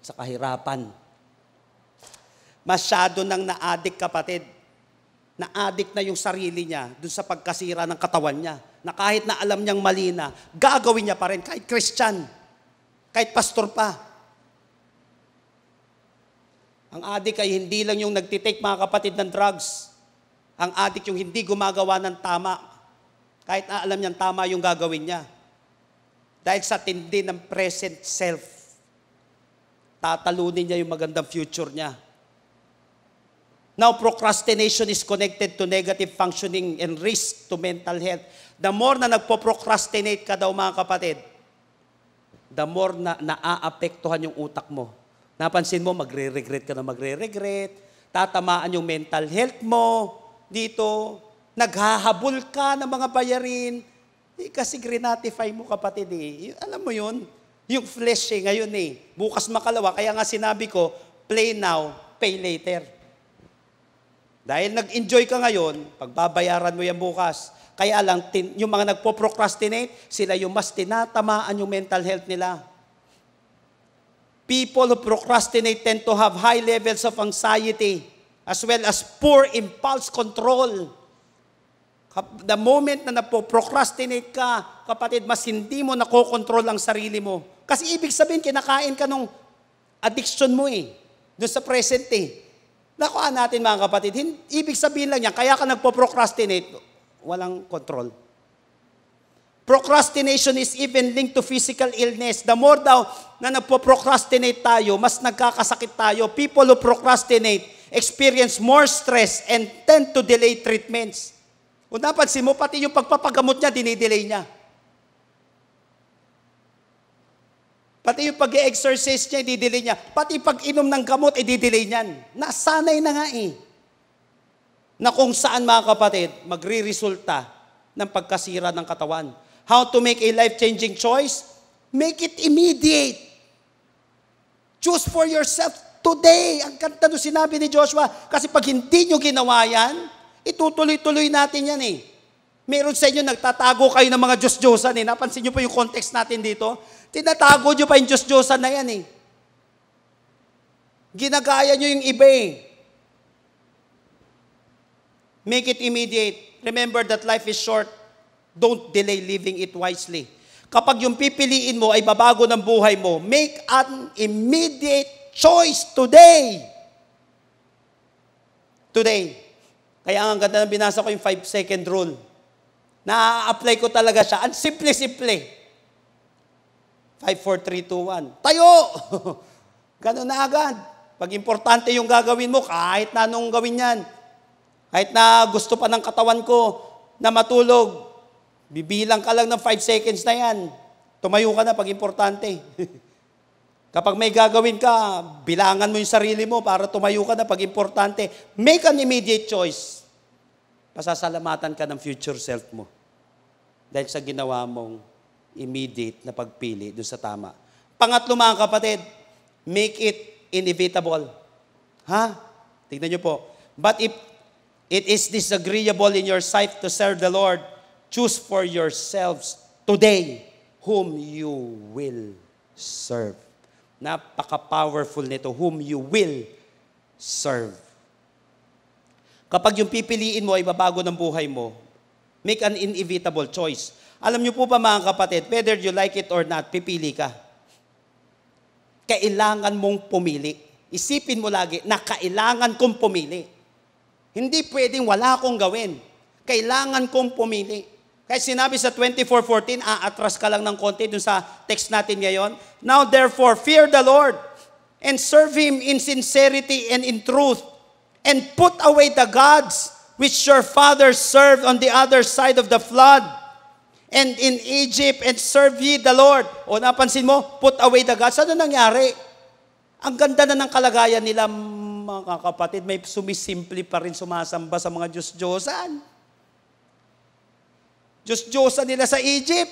sa kahirapan. Masyado nang na-addict kapatid. Na-addict na yung sarili niya dun sa pagkasira ng katawan niya. Na kahit na alam niyang mali na, gagawin niya pa rin kahit Christian, kahit pastor pa. Ang addict ay hindi lang yung nagtitake mga kapatid ng drugs. Ang addict yung hindi gumagawa ng tama. Kahit na alam niyang tama yung gagawin niya. Dahil sa tindi ng present self, tatalunin niya yung magandang future niya. Now, procrastination is connected to negative functioning and risk to mental health. The more na nagpo-procrastinate ka daw mga kapatid, the more na naaapektuhan yung utak mo. Napansin mo, magre-regret ka na magre-regret, tatamaan yung mental health mo, dito, naghahabol ka ng mga bayarin, kasi grinatify mo, kapatid eh. Alam mo yun? Yung flesh eh, ngayon eh. Bukas makalawa, kaya nga sinabi ko, play now, pay later. Dahil nag-enjoy ka ngayon, pagbabayaran mo yan bukas. Kaya lang, yung mga nagpo-procrastinate, sila yung mas tinatamaan yung mental health nila. People who procrastinate tend to have high levels of anxiety, as well as poor impulse control. The moment na napo-procrastinate ka, kapatid, mas hindi mo nakokontrol ang sarili mo. Kasi ibig sabihin, kinakain ka nung addiction mo eh. Doon sa present eh. Nakuha natin mga kapatid, ibig sabihin lang yan, kaya ka nagpo-procrastinate, walang control. Procrastination is even linked to physical illness. The more daw na nagpo-procrastinate tayo, mas nagkakasakit tayo. People who procrastinate experience more stress and tend to delay treatments. Kung napansin mo, pati yung pagpapagamot niya, dinidelay niya. Pati yung pag-exercise niya, i-delay niya. Pati pag-inom ng gamot, i-delay niyan. Nasanay na nga eh. Na kung saan mga kapatid, magre-resulta ng pagkasira ng katawan. How to make a life-changing choice? Make it immediate. Choose for yourself today. Ang ganda nung sinabi ni Joshua. Kasi pag hindi nyo ginawa yan, itutuloy-tuloy natin yan eh. Meron sa inyo, nagtatago kayo ng mga Diyos-Diyosan eh. Napansin nyo pa yung context natin dito? Tinatago nyo pa yung Diyos-Diyosan na yan eh. Ginagaya nyo yung iba eh. Make it immediate. Remember that life is short. Don't delay living it wisely. Kapag yung pipiliin mo ay babago ng buhay mo, make an immediate choice today. Today. Kaya ang ganda ng binasa ko yung 5-second rule. Na-apply ko talaga siya. Ang simple-simple. 5, 4, 3, 2, 1. Tayo! Ganun na agad. Pag importante yung gagawin mo, kahit na anong gawin yan. Kahit na gusto pa ng katawan ko na matulog, bibilang ka lang ng 5 seconds na yan. Tumayo ka na pag importante. Kapag may gagawin ka, bilangan mo yung sarili mo para tumayo ka na pag importante. Make an immediate choice. Pasasalamatan ka ng future self mo. Dahil sa ginawa mong immediate na pagpili doon sa tama. Pangatlo mga kapatid, make it inevitable. Ha? Tignan nyo po. But if it is disagreeable in your sight to serve the Lord, choose for yourselves today whom you will serve. Napaka-powerful nito, whom you will serve. Kapag yung pipiliin mo ay babago ng buhay mo, make an inevitable choice. Alam niyo po ba mga kapatid, whether you like it or not, pipili ka. Kailangan mong pumili. Isipin mo lagi na kailangan kong pumili. Hindi pwedeng wala akong gawin. Kailangan kong pumili. Kaya sinabi sa 24:14, atras ka lang ng konti dun sa text natin ngayon. Now therefore, fear the Lord and serve Him in sincerity and in truth, and put away the gods which your fathers served on the other side of the flood, and in Egypt, and serve ye the Lord. O napansin mo, put away the gods. Ano nangyari? Ang ganda na ng kalagayan nila, mga kapatid, may sumisimple pa rin sumasamba sa mga Diyos-Diyosan. Diyos-Diyosan nila sa Egypt.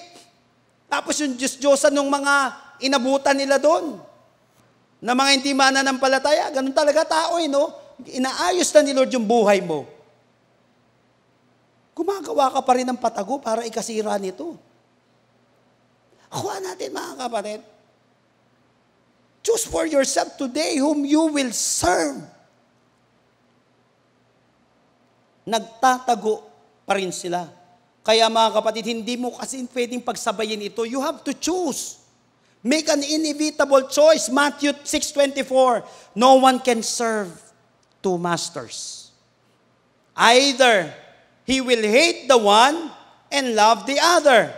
Tapos yung Diyos-Diyosan ng mga inabutan nila doon. Na mga hindi mananampalataya. Ganun talaga tao eh, no? Inaayos na ni Lord yung buhay mo. Gumagawa ka pa rin ng patago para ikasira nito. Kuha natin mga kapatid. Choose for yourself today whom you will serve. Nagtatago pa rin sila. Kaya mga kapatid, hindi mo kasi pwedeng pagsabayin ito. You have to choose. Make an inevitable choice. Matthew 6:24. No one can serve two masters. Either he will hate the one and love the other,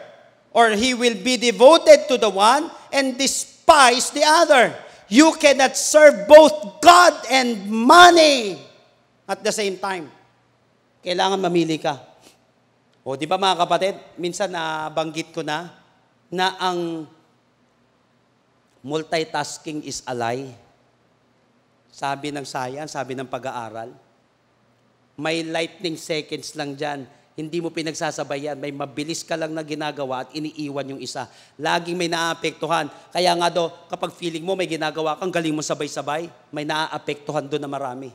or he will be devoted to the one and despise the other. You cannot serve both God and money at the same time. Kailangan mamili ka. O, di ba mga kapatid, minsan nabanggit ko na ang multitasking is a lie. Sabi ng science, sabi ng pag-aaral. May lightning seconds lang dyan. Hindi mo pinagsasabayan. May mabilis ka lang na ginagawa at iniiwan yung isa. Laging may naaapektuhan. Kaya nga daw, kapag feeling mo may ginagawa kang galing mo sabay-sabay, may naaapektuhan doon na marami.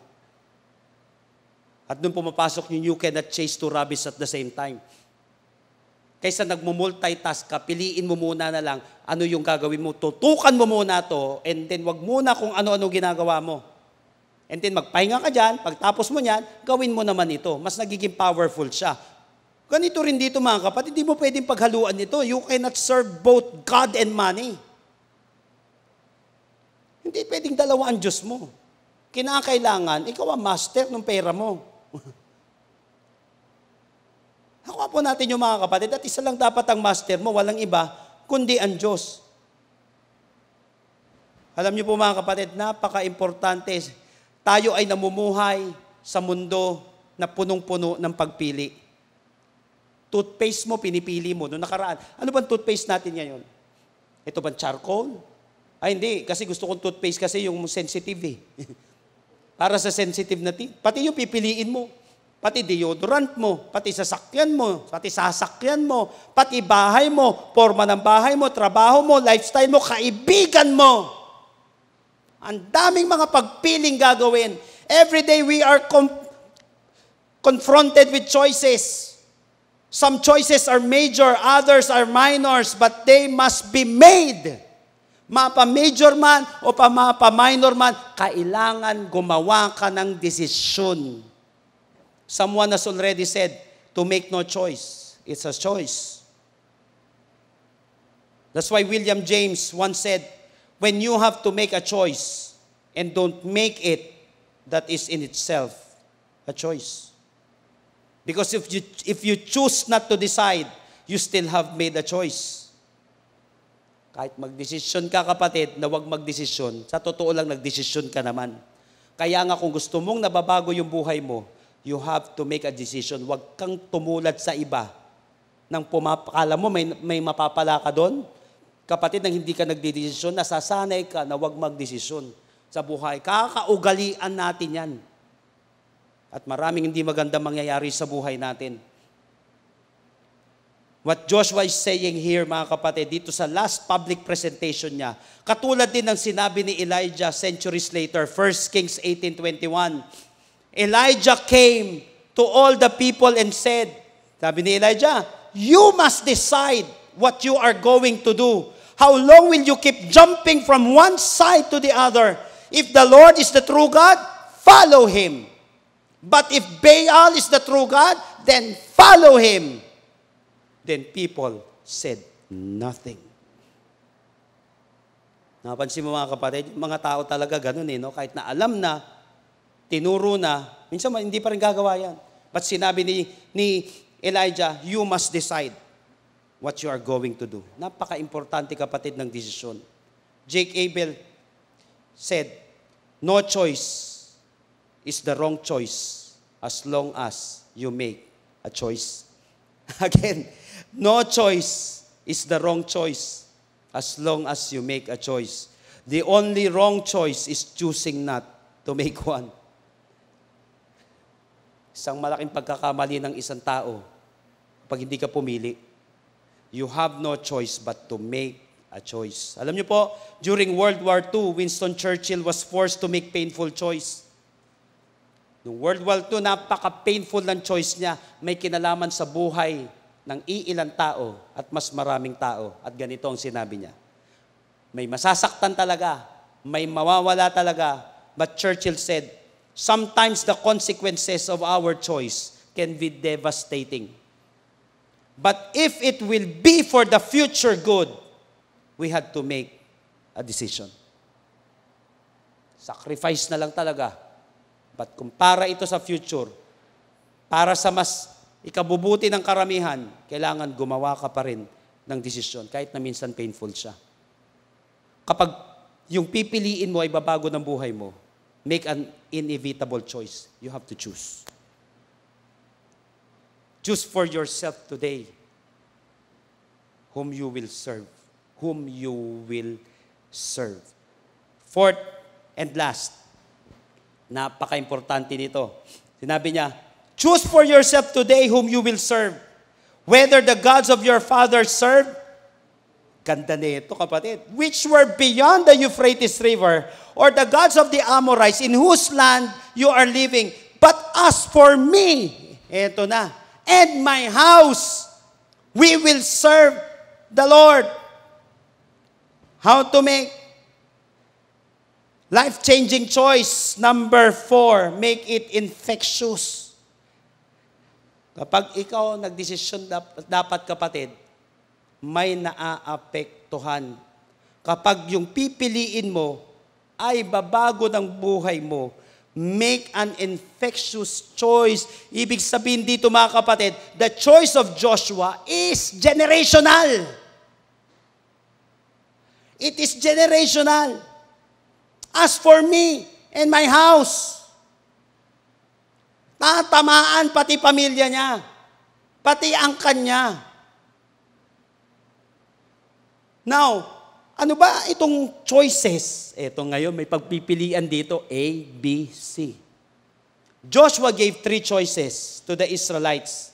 At doon pumapasok yung you cannot chase two rabbits at the same time. Kaysa nagmumultitask ka, piliin mo muna na lang ano yung gagawin mo. Tutukan mo muna to and then wag muna kung ano-ano ginagawa mo. And then magpahinga ka dyan, pagtapos mo yan, gawin mo naman ito. Mas nagiging powerful siya. Ganito rin dito mga kapatid, hindi mo pwedeng paghaluan nito. You cannot serve both God and money. Hindi pwedeng dalawa ang Diyos mo. Kinakailangan, ikaw ang master ng pera mo. Hakuha po natin yung mga kapatid at isa lang dapat ang master mo, walang iba, kundi ang Diyos. Alam niyo po mga kapatid, napaka-importante. Tayo ay namumuhay sa mundo na punong-puno ng pagpili. Toothpaste mo, pinipili mo. Noong nakaraan, ano bang toothpaste natin ngayon? Ito bang charcoal? Ay hindi, kasi gusto kong toothpaste kasi yung sensitive eh. Para sa sensitive na teeth. Pati yung pipiliin mo. Pati deodorant mo, pati sasakyan mo, pati bahay mo, forma ng bahay mo, trabaho mo, lifestyle mo, kaibigan mo. Ang daming mga pagpiling gagawin. Every day we are confronted with choices. Some choices are major, others are minors, but they must be made. Mapa-major man o mapa-minor man, kailangan gumawa ka ng desisyon. Someone has already said, to make no choice. It's a choice. That's why William James once said, when you have to make a choice and don't make it, that is in itself a choice. Because if you choose not to decide, you still have made a choice. Kahit magdesisyon ka kapatid, na huwag magdesisyon, sa totoo lang nagdesisyon ka naman. Kaya nga kung gusto mong nababago yung buhay mo, you have to make a decision. Huwag kang tumulad sa iba. Nang pumapakala mo may mapapala ka doon, kapatid, nang hindi ka nagdidesisyon, nasasanay ka na huwag magdesisyon sa buhay. Kakaugalian natin yan. At maraming hindi magandang mangyayari sa buhay natin. What Joshua is saying here, mga kapatid, dito sa last public presentation niya, katulad din ng sinabi ni Elijah centuries later, 1 Kings 18:21. Elijah came to all the people and said, sabi ni Elijah, you must decide what you are going to do. How long will you keep jumping from one side to the other? If the Lord is the true God, follow Him. But if Baal is the true God, then follow him. Then people said nothing. Napansin mo mga kapatid, yung mga tao talaga ganun no? Kahit na alam na, tinuro na, minsan hindi pa rin gagawa yan. But sinabi ni Elijah, you must decide what you are going to do. Napaka-importante kapatid ng desisyon. Jake Abel said, no choice is the wrong choice as long as you make a choice. Again, no choice is the wrong choice as long as you make a choice. The only wrong choice is choosing not to make one. Isang malaking pagkakamali ng isang tao pag hindi ka pumili. You have no choice but to make a choice. Alam niyo po, during World War II, Winston Churchill was forced to make painful choice. Noong World War II, napaka-painful ng choice niya. May kinalaman sa buhay ng iilang tao at mas maraming tao. At ganito ang sinabi niya. May masasaktan talaga, may mawawala talaga. But Churchill said, sometimes the consequences of our choice can be devastating. But if it will be for the future good, we had to make a decision. Sacrifice na lang talaga. But kung para ito sa future, para sa mas ikabubuti ng karamihan, kailangan gumawa ka pa rin ng desisyon, kahit na minsan painful siya. Kapag yung pipiliin mo ay babago ng buhay mo, make an inevitable choice. You have to choose. Choose for yourself today whom you will serve. Whom you will serve. Fourth and last, napaka-importante nito. Sinabi niya, Choose for yourself today whom you will serve. Whether the gods of your fathers served, ganda nito kapatid, which were beyond the Euphrates River, or the gods of the Amorites in whose land you are living. But as for me, eto na, and my house, we will serve the Lord. How to make life-changing choice. Number 4, make it infectious. Kapag ikaw nagdesisyon, dapat kapatid, may naaapektuhan. Kapag yung pipiliin mo ay babago ng buhay mo, make an infectious choice. Ibig sabihin dito mga kapatid, the choice of Joshua is generational. It is generational. As for me and my house, tatamaan pati pamilya niya, pati ang kanya. Now, ano ba itong choices? Ito ngayon, may pagpipilian dito, A, B, C. Joshua gave 3 choices to the Israelites.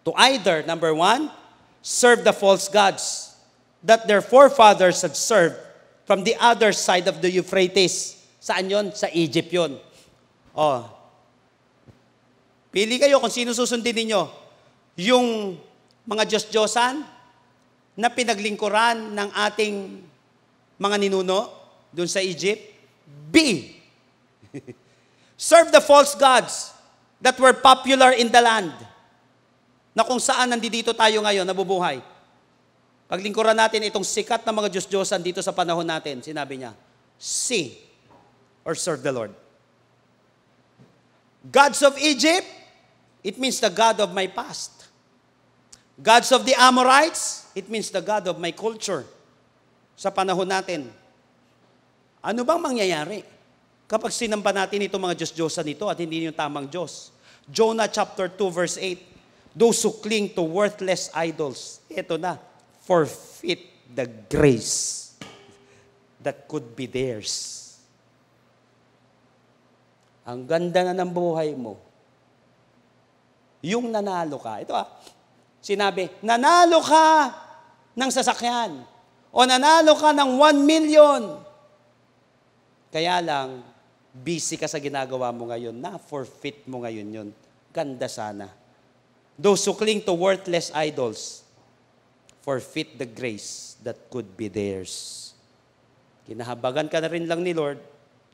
To either, number 1, serve the false gods that their forefathers had served from the other side of the Euphrates. Saan yon? Sa Egypt yon. Oh. Pili kayo kung sino susundin ninyo. Yung mga Diyos-Diyosan na pinaglingkuran ng ating mga ninuno doon sa Egypt. B. Serve the false gods that were popular in the land. Na kung saan nandito tayo ngayon, nabubuhay. Paglingkuran natin itong sikat na mga Diyos-Diyosan dito sa panahon natin, sinabi niya, C, or serve the Lord. Gods of Egypt, it means the God of my past. Gods of the Amorites, it means the God of my culture. Sa panahon natin, ano bang mangyayari kapag sinamba natin itong mga Diyos-Diyosan nito at hindi yung tamang Diyos? Jonah chapter 2 verse 8, those who cling to worthless idols, ito na, forfeit the grace that could be theirs. Ang ganda na ng buhay mo. Yung nanalo ka. Ito sinabi, nanalo ka ng sasakyan. O nanalo ka ng 1 million. Kaya lang, busy ka sa ginagawa mo ngayon. Na-forfeit mo ngayon yun. Ganda sana. Those who cling to worthless idols, forfeit the grace that could be theirs. Kinahabagan ka na rin lang ni Lord,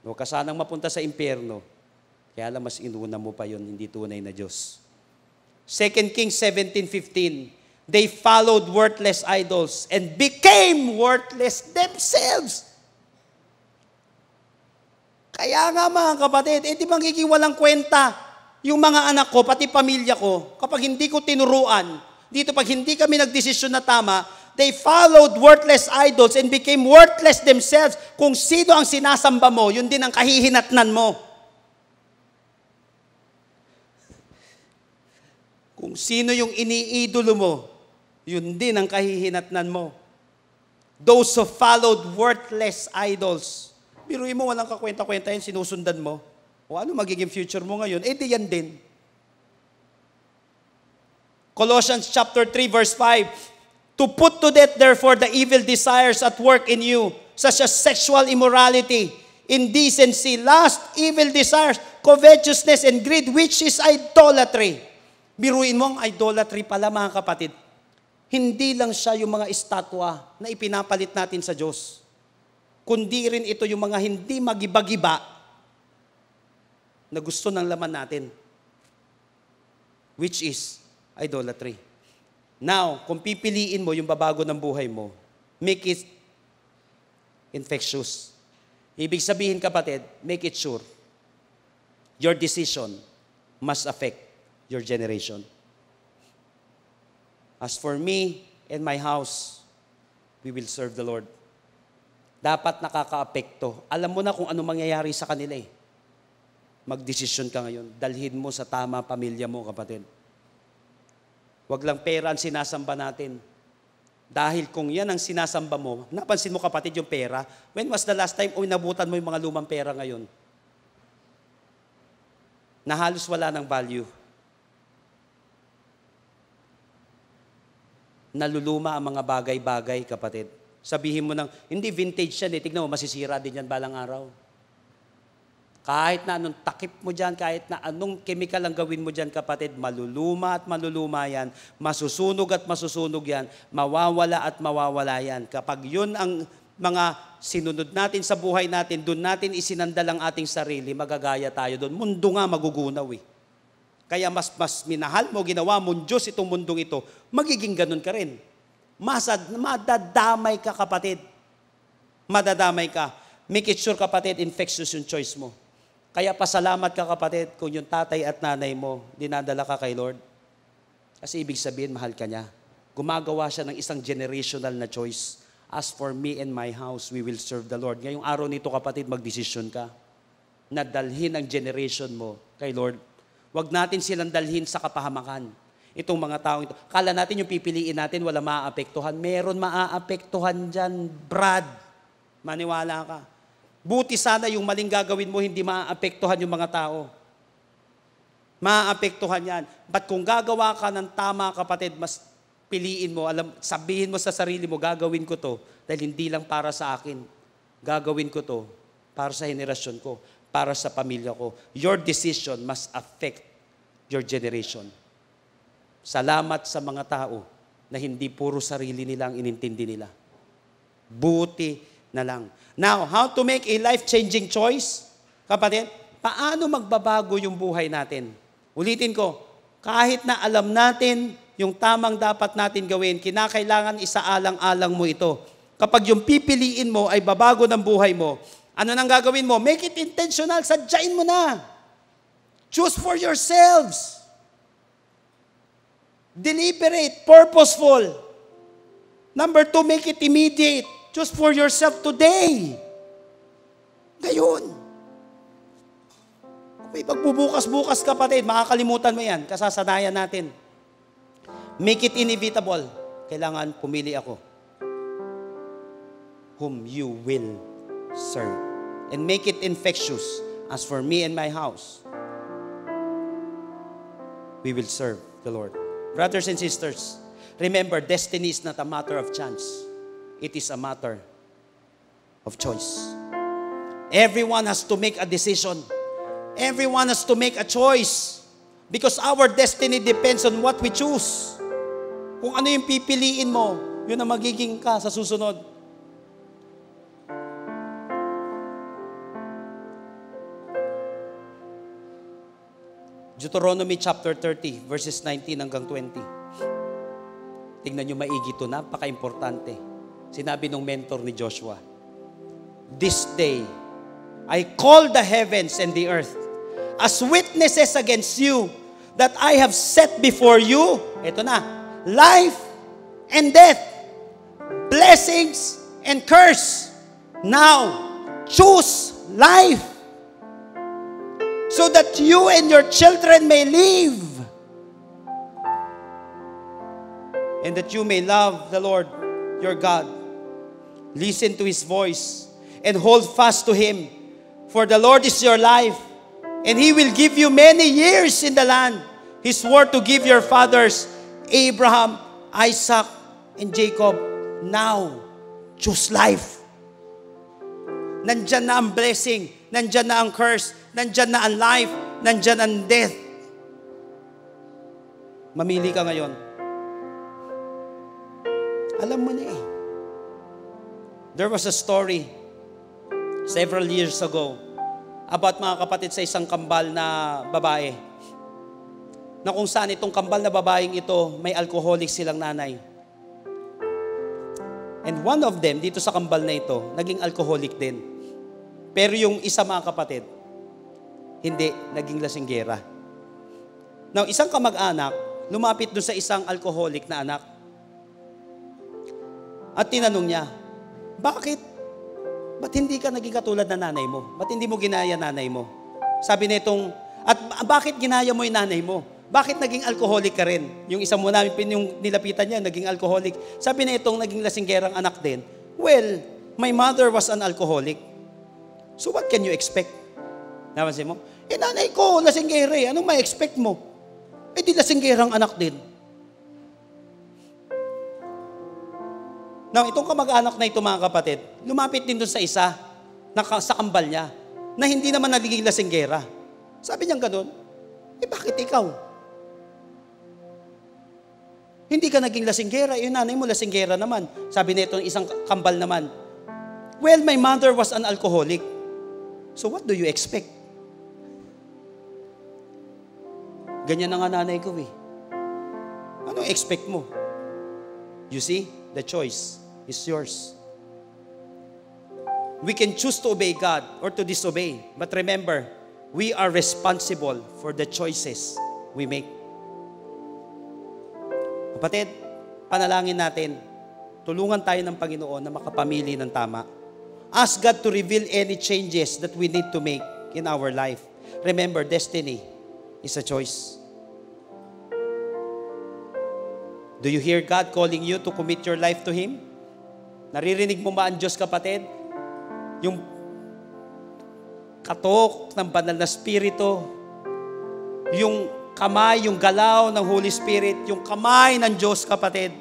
huwag ka sanang mapunta sa impyerno. Kaya lang mas inuna mo pa yun, hindi tunay na Diyos. 2 Kings 17:15, they followed worthless idols and became worthless themselves. Kaya nga mga kapatid, di magiging walang kwenta yung mga anak ko, pati pamilya ko, kapag hindi ko tinuruan, dito pag hindi kami nagdesisyon na tama, they followed worthless idols and became worthless themselves. Kung sino ang sinasamba mo, yun din ang kahihinatnan mo. Kung sino yung iniidolo mo, yun din ang kahihinatnan mo. Those who followed worthless idols. Biruin mo, walang kakwenta-kwenta yun, sinusundan mo. O ano magiging future mo ngayon? Di yan din. Colossians chapter 3 verse 5, to put to death therefore the evil desires at work in you, such as sexual immorality, indecency, lust, evil desires, covetousness, and greed, which is idolatry. Biruin mo ang idolatry pala mga kapatid. Hindi lang siya yung mga estatwa na ipinapalit natin sa Diyos, kundi rin ito yung mga hindi magiba-giba na gusto ng laman natin, which is idolatry. Now, kung pipiliin mo yung babago ng buhay mo, make it infectious. Ibig sabihin kapatid, make it sure. Your decision must affect your generation. As for me and my house, we will serve the Lord. Dapat nakaka-apekto. Alam mo na kung ano mangyayari sa kanila eh. Magdesisyon ka ngayon. Dalhin mo sa tama pamilya mo, kapatid. Huwag lang pera ang sinasamba natin. Dahil kung yan ang sinasamba mo, napansin mo kapatid yung pera, when was the last time inabutan mo yung mga lumang pera ngayon? na halos wala ng value. Naluluma ang mga bagay-bagay, kapatid. Sabihin mo hindi vintage yan eh. Tignan mo, masisira din yan balang araw. Kahit na anong takip mo dyan, kahit na anong chemical ang gawin mo dyan, kapatid, maluluma at maluluma yan, masusunog at masusunog yan, mawawala at mawawala yan. Kapag yun ang mga sinunod natin sa buhay natin, doon natin isinandal ang ating sarili, magagaya tayo doon. Mundo nga magugunaw eh. Kaya mas minahal mo, ginawa mong Diyos itong mundong ito, magiging ganun ka rin. Madadamay ka, kapatid. Madadamay ka. Make it sure, kapatid, infectious yung choice mo. Kaya pasalamat ka, kapatid, kung yung tatay at nanay mo, dinadala ka kay Lord. Kasi ibig sabihin, mahal ka niya. Gumagawa siya ng isang generational na choice. As for me and my house, we will serve the Lord. Ngayong araw nito, kapatid, magdesisyon ka na dalhin ang generation mo kay Lord. Huwag natin silang dalhin sa kapahamakan. Itong mga taong ito. Kala natin yung pipiliin natin, wala maaapektuhan. Meron maaapektuhan dyan, Brad. Maniwala ka. Buti sana yung maling gagawin mo, hindi maaapektuhan yung mga tao. Maaapektuhan yan. But kung gagawa ka ng tama, kapatid, mas piliin mo, sabihin mo sa sarili mo, gagawin ko to, dahil hindi lang para sa akin. Gagawin ko to para sa henerasyon ko, para sa pamilya ko. Your decision must affect your generation. Salamat sa mga tao na hindi puro sarili nila ang inintindi nila. Buti na lang. Now, how to make a life-changing choice? Kapatid, paano magbabago yung buhay natin? Ulitin ko, kahit na alam natin yung tamang dapat natin gawin, kinakailangan isaalang-alang mo ito. Kapag yung pipiliin mo ay babago ng buhay mo, ano nang gagawin mo? Make it intentional, sadyain mo na. Choose for yourselves. Deliberate, purposeful. Number 2, make it immediate. Choose for yourself today. Ngayon. Kung may pagbubukas-bukas, kapatid, makakalimutan mo yan. Kasasanayan natin. Make it inevitable. Kailangan pumili ako. Whom you will serve. And make it infectious. As for me and my house, we will serve the Lord. Brothers and sisters, remember, destiny is not a matter of chance. It is a matter of choice. Everyone has to make a decision. Everyone has to make a choice. Because our destiny depends on what we choose. Kung ano yung pipiliin mo, yun ang magiging ka sa susunod. Deuteronomy chapter 30, verses 19 hanggang 20. Tingnan nyo maigi ito, napaka-importante. Sinabi ng mentor ni Joshua, "This day, I call the heavens and the earth as witnesses against you that I have set before you," ito na, "life and death, blessings and curse. Now, choose life so that you and your children may live, and that you may love the Lord your God. Listen to His voice and hold fast to Him, for the Lord is your life, and He will give you many years in the land He swore to give your fathers, Abraham, Isaac, and Jacob. Now, choose life." Nandyan na ang blessing, nandyan na ang curse, nandyan na ang life, nandyan ang death. Mamili ka ngayon. Alam mo na eh. There was a story several years ago about mga kapatid sa isang kambal na babae, na kung saan itong kambal na babaeng ito, may alcoholic silang nanay. And one of them, dito sa kambal na ito, naging alcoholic din. Pero yung isa, mga kapatid, hindi, naging lasinggera. Now, isang kamag-anak, lumapit doon sa isang alcoholic na anak. At tinanong niya, "Bakit? Ba't hindi ka naging katulad na nanay mo? Ba't hindi mo ginaya nanay mo?" Sabi nitong, "At bakit ginaya mo yung nanay mo? Bakit naging alcoholic ka rin?" Yung isang mo namin, yung nilapitan niya, naging alcoholic. Sabi na itong naging lasinggerang anak din, "Well, my mother was an alcoholic. So what can you expect?" Napansin mo? Nanay ko, lasinggera eh. Anong ma-expect mo? Di lasinggerang anak din. Now, itong kamag-anak na ito, mga kapatid, lumapit din doon sa isa, sa kambal niya, na hindi naman nagiging lasinggera. Sabi niya gano'n, bakit ikaw? Hindi ka naging lasinggera, yung nanay mo lasinggera naman. Sabi nito isang kambal naman, well, my mother was an alcoholic. So what do you expect? Ganyan na nga nanay ko eh. Ano expect mo? You see, the choice is yours. We can choose to obey God or to disobey. But remember, we are responsible for the choices we make. Kapatid, panalangin natin. Tulungan tayo ng Panginoon na makapamili ng tama. Ask God to reveal any changes that we need to make in our life. Remember, destiny is a choice. Do you hear God calling you to commit your life to Him? Naririnig mo ba ang Diyos, kapatid? Yung katok ng banal na Espiritu, yung kamay, yung galaw ng Holy Spirit, yung kamay ng Diyos, kapatid,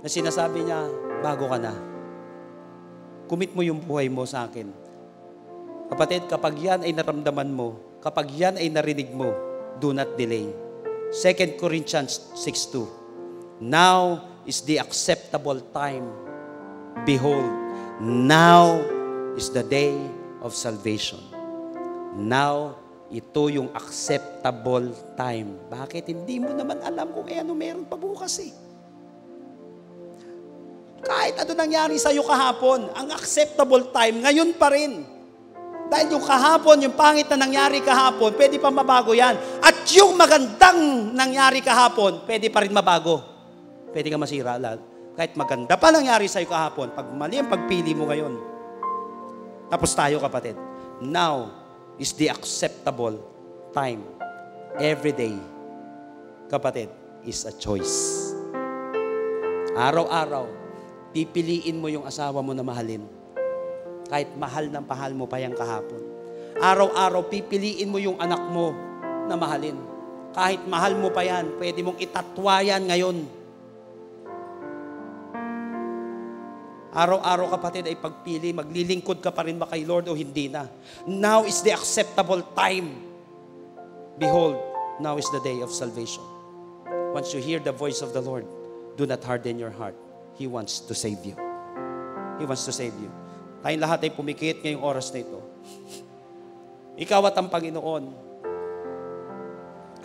na sinasabi niya, bago ka na. Commit mo yung buhay mo sa akin. Kapatid, kapag yan ay naramdaman mo, kapag yan ay narinig mo, do not delay. 2 Corinthians 6:2. Now is the acceptable time. Behold, now is the day of salvation. Now, ito yung acceptable time. Bakit? Hindi mo naman alam kung ano meron pa bukas eh. Kahit ano nangyari sa'yo kahapon, ang acceptable time, ngayon pa rin. Dahil yung kahapon, yung pangit na nangyari kahapon, pwede pa mabago yan. At yung magandang nangyari kahapon, pwede pa rin mabago. Pwede ka masira lahat. Kahit maganda pa nangyari sa'yo kahapon, pag mali ang pagpili mo ngayon. Tapos tayo, kapatid. Now is the acceptable time. Every day, kapatid, is a choice. Araw-araw, pipiliin mo yung asawa mo na mahalin. Kahit mahal ng pahal mo pa yung kahapon. Araw-araw, pipiliin mo yung anak mo na mahalin. Kahit mahal mo pa yan, pwede mong itatwa yan ngayon. Araw-araw, kapatid, ay pagpili, maglilingkod ka pa rin ba kay Lord o hindi na. Now is the acceptable time. Behold, now is the day of salvation. Once you hear the voice of the Lord, do not harden your heart. He wants to save you. He wants to save you. Tayong lahat ay pumikit ngayong oras na ito. Ikaw at ang Panginoon.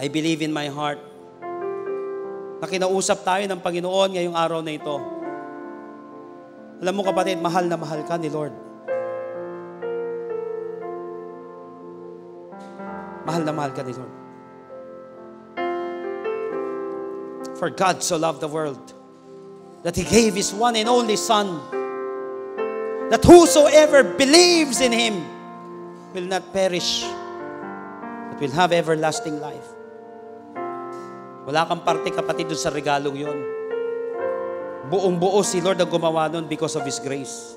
I believe in my heart na kinausap tayo ng Panginoon ngayong araw na ito. Alam mo, kapatid, mahal na mahal ka ni Lord. Mahal na mahal ka ni Lord. For God so loved the world that He gave His one and only Son, that whosoever believes in Him will not perish, but will have everlasting life. Wala kang parte, kapatid, doon sa regalong yun. Buong-buo si Lord ang gumawa nun because of His grace.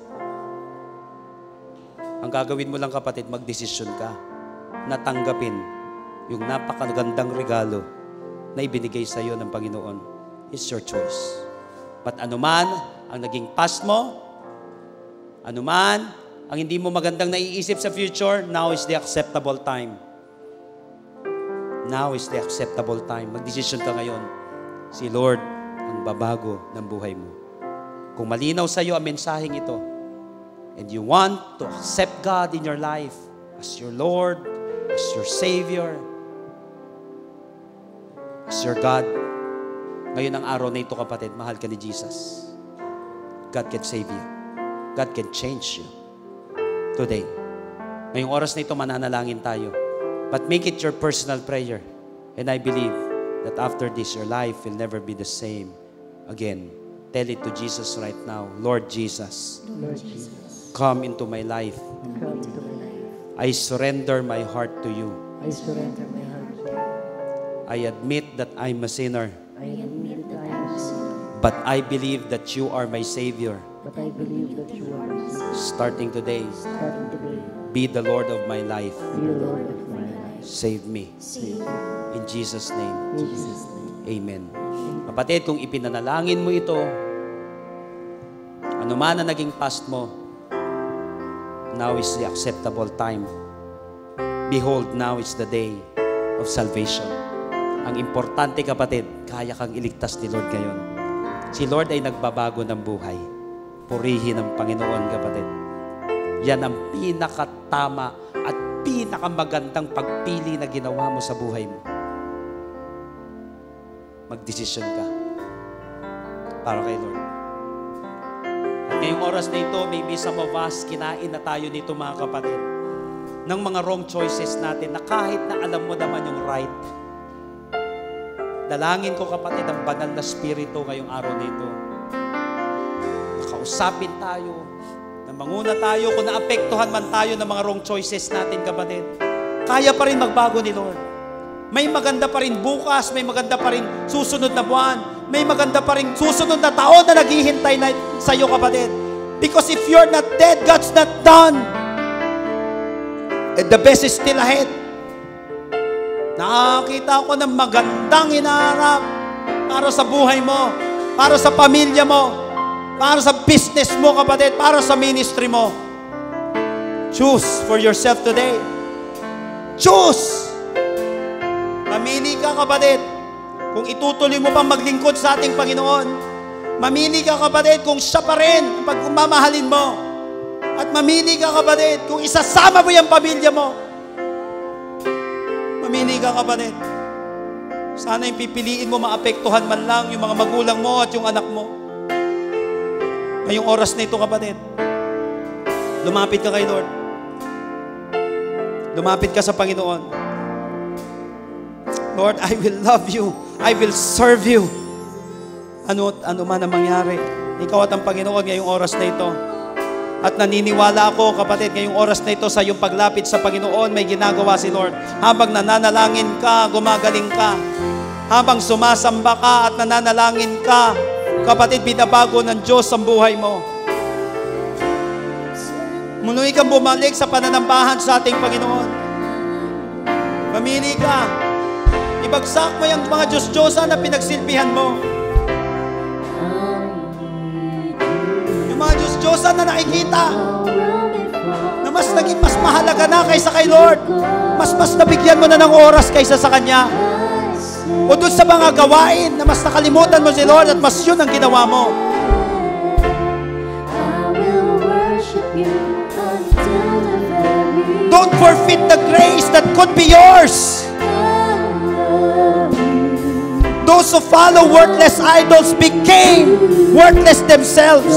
Ang gagawin mo lang, kapatid, magdesisyon ka na tanggapin yung napakagandang regalo na ibinigay sa iyo ng Panginoon. It's your choice. But anuman ang naging past mo, anuman ang hindi mo magandang naiisip sa future, now is the acceptable time. Now is the acceptable time. Magdesisyon ka ngayon. Si Lord ang babago ng buhay mo. Kung malinaw sa iyo ang mensaheng ito, and you want to accept God in your life as your Lord, as your Savior, as your God, ngayon ang araw na ito, kapatid, mahal ka ni Jesus. God can save you. God can change you. Today. Ngayong oras na ito, mananalangin tayo. But make it your personal prayer. And I believe that after this, your life will never be the same again. Tell it to Jesus right now. Lord Jesus, Lord Jesus, come into my life. come into my life. I surrender my heart to you. I surrender my heart to you. I admit that I'm a sinner, I admit that I am a sinner, but I believe that you are my Savior. but I believe that you are my Savior. Starting today, Starting today, Be the Lord of my life. Be the Lord of my life. Save me. Save me. In Jesus' name. In Jesus' name. Amen. Kapatid, kung ipinanalangin mo ito, ano man na naging past mo, now is the acceptable time. Behold, now is the day of salvation. Ang importante, kapatid, kaya kang iligtas ni Lord ngayon. Si Lord ay nagbabago ng buhay. Purihin ang Panginoon, kapatid. Yan ang pinakatama at pinakamagandang pagpili na ginawa mo sa buhay mo. Magdesisyon ka para kay Lord. At ngayong oras na ito, maybe some of us, kinain na tayo nito, mga kapatid, ng mga wrong choices natin na kahit na alam mo naman yung right. Dalangin ko, kapatid, ang banal na spirito ngayong araw na ito. Nakausapin tayo, na manguna tayo, kung naapektuhan man tayo ng mga wrong choices natin, kapatid. Kaya pa rin magbago ni Lord. May maganda pa rin bukas, may maganda pa rin susunod na buwan, may maganda pa rin susunod na taon na naghihintay na sa iyo, kapatid. Because if you're not dead, God's not done. And the best is still ahead. Nakakita ko ng magandang hinaharap para sa buhay mo, para sa pamilya mo, para sa business mo, kapatid, para sa ministry mo. Choose for yourself today. Choose! Mamili ka, kapatid, kung itutuloy mo pang maglingkod sa ating Panginoon. Mamili ka, kapatid, kung siya pa rin ang pagmamahalin mo. At mamili ka, kapatid, kung isasama mo yung pamilya mo. Mamili ka, kapatid. Sana yung pipiliin mo, maapektuhan man lang yung mga magulang mo at yung anak mo. Ngayong oras na ito, kapatid, lumapit ka kay Lord. Lumapit ka sa Panginoon. Lord, I will love you. I will serve you. Ano man ang mangyari, ikaw at ang Panginoon ngayong oras na ito. At naniniwala ako, kapatid, ngayong oras na ito sa iyong paglapit sa Panginoon, may ginagawa si Lord. Habang nananalangin ka, gumagaling ka. Habang sumasamba ka at nananalangin ka, kapatid, binabago ng Diyos ang buhay mo. Muli kang bumalik sa pananambahan sa ating Panginoon. Mamili ka. Ibagsak mo yung mga Diyos-Diyosa na pinagsilbihan mo. Yung mga Diyos-Diyosa na nakikita na mas naging mas mahalaga na kaysa kay Lord. Mas nabigyan mo na ng oras kaysa sa Kanya. O doon sa mga gawain na mas nakalimutan mo si Lord at mas yun ang ginawa mo. Don't forfeit the grace that could be yours. Those who follow worthless idols became worthless themselves.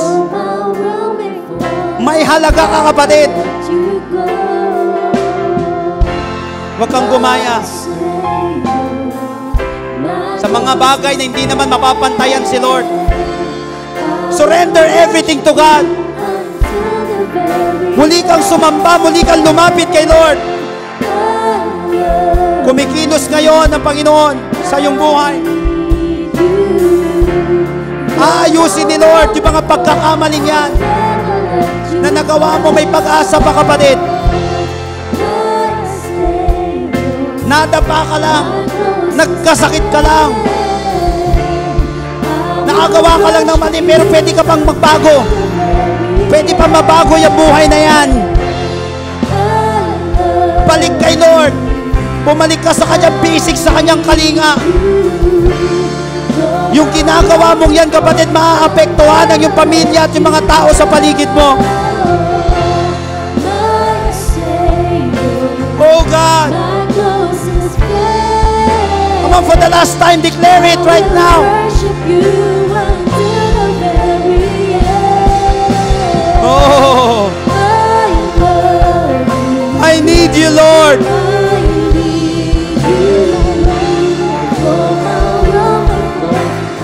May halaga ka, kapatid. Huwag kang gumaya sa mga bagay na hindi naman mapapantayan si Lord. Surrender everything to God. Muli kang sumamba, muli kang lumapit kay Lord. Kumikilos ngayon ang Panginoon sa iyong buhay. Aayusin ni Lord yung mga pagkakamaling yan na nagawa mo. May pag-asa pa, kapatid. Nadapa ka lang, nagkasakit ka lang, nakagawa ka lang ng mali, pero pwede ka pang magbago. Pwede pa mabago yung buhay na yan. Balik kay Lord. Bumalik ka sa Kanyang basic, sa Kanyang kalinga. Yung ginagawa mong yan, kapatid, maaapektuhan ang iyong pamilya at yung mga tao sa paligid mo. Oh God! Come on, for the last time, declare it right now. Oh, I need you, Lord.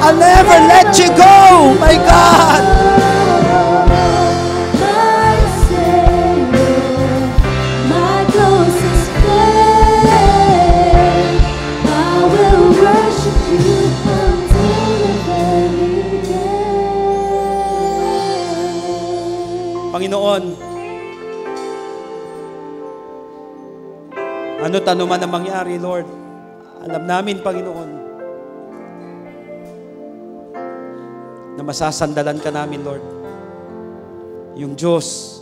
I'll never let you go, my God. Panginoon, Ano't ano man ang mangyari, Lord, alam namin, Panginoon, na masasandalan ka namin, Lord. Yung Diyos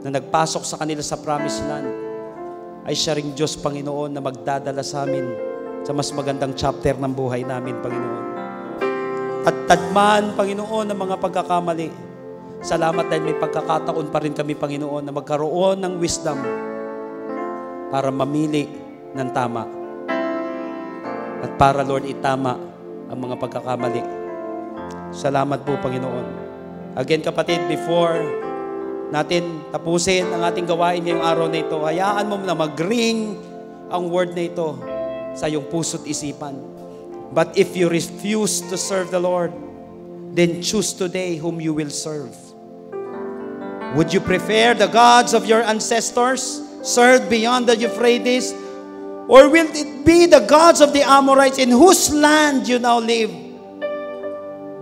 na nagpasok sa kanila sa promised land ay siya ring Diyos, Panginoon, na magdadala sa amin sa mas magandang chapter ng buhay namin, Panginoon. At tadman, Panginoon, ng mga pagkakamali. Salamat dahil may pagkakataon pa rin kami, Panginoon, na magkaroon ng wisdom para mamili ng tama. At para, Lord, itama ang mga pagkakamali. Salamat po, Panginoon. Again, kapatid, before natin tapusin ang ating gawain ngayong araw na ito, hayaan mo na mag-ring ang word na ito sa iyong puso't isipan. But if you refuse to serve the Lord, then choose today whom you will serve. Would you prefer the gods of your ancestors, served beyond the Euphrates, or will it be the gods of the Amorites in whose land you now live?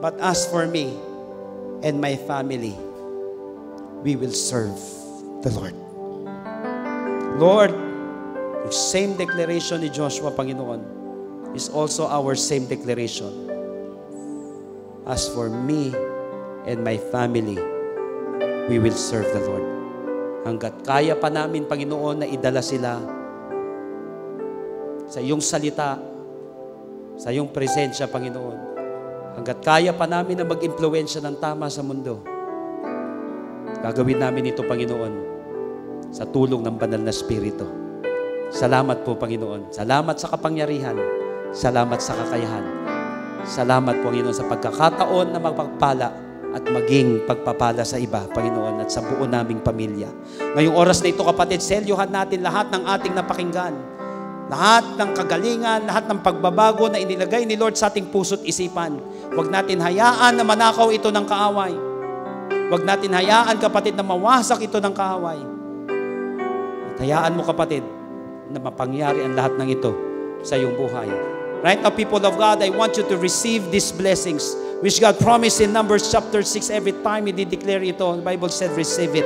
But as for me and my family, we will serve the Lord. Lord, yung same declaration ni Joshua, Panginoon, is also our same declaration. As for me and my family, we will serve the Lord. Hanggat kaya pa namin, Panginoon, na idala sila sa iyong salita, sa iyong presensya, Panginoon. Hanggat kaya pa namin na mag-impluwensya ng tama sa mundo, gagawin namin ito, Panginoon, sa tulong ng banal na Espiritu. Salamat po, Panginoon. Salamat sa kapangyarihan. Salamat sa kakayahan. Salamat, Panginoon, sa pagkakataon na magpagpala at maging pagpapala sa iba, Panginoon, at sa buo naming pamilya. Ngayong oras na ito, kapatid, selyuhan natin lahat ng ating napakinggan. Lahat ng kagalingan, lahat ng pagbabago na inilagay ni Lord sa ating puso't isipan. Huwag natin hayaan na manakaw ito ng kaaway. Huwag natin hayaan, kapatid, na mawasak ito ng kaaway. At hayaan mo, kapatid, na mapangyari ang lahat ng ito sa iyong buhay. Right now, people of God, I want you to receive these blessings which God promised in Numbers chapter 6. Every time He did declare ito, the Bible said, receive it,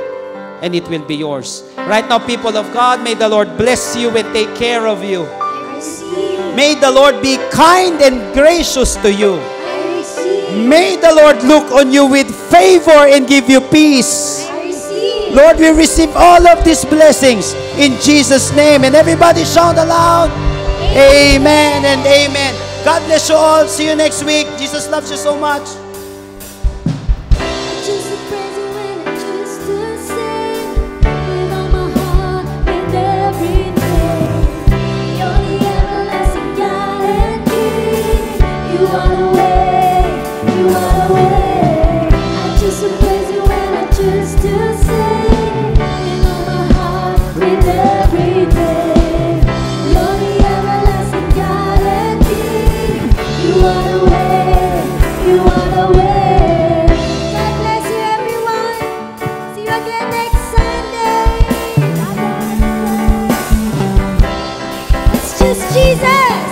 and it will be yours. Right now, people of God, may the Lord bless you and take care of you. May the Lord be kind and gracious to you. May the Lord look on you with favor and give you peace. Lord, we receive all of these blessings in Jesus' name. And everybody shout aloud, amen and amen. God bless you all. See you next week. Jesus loves you so much. Jesus!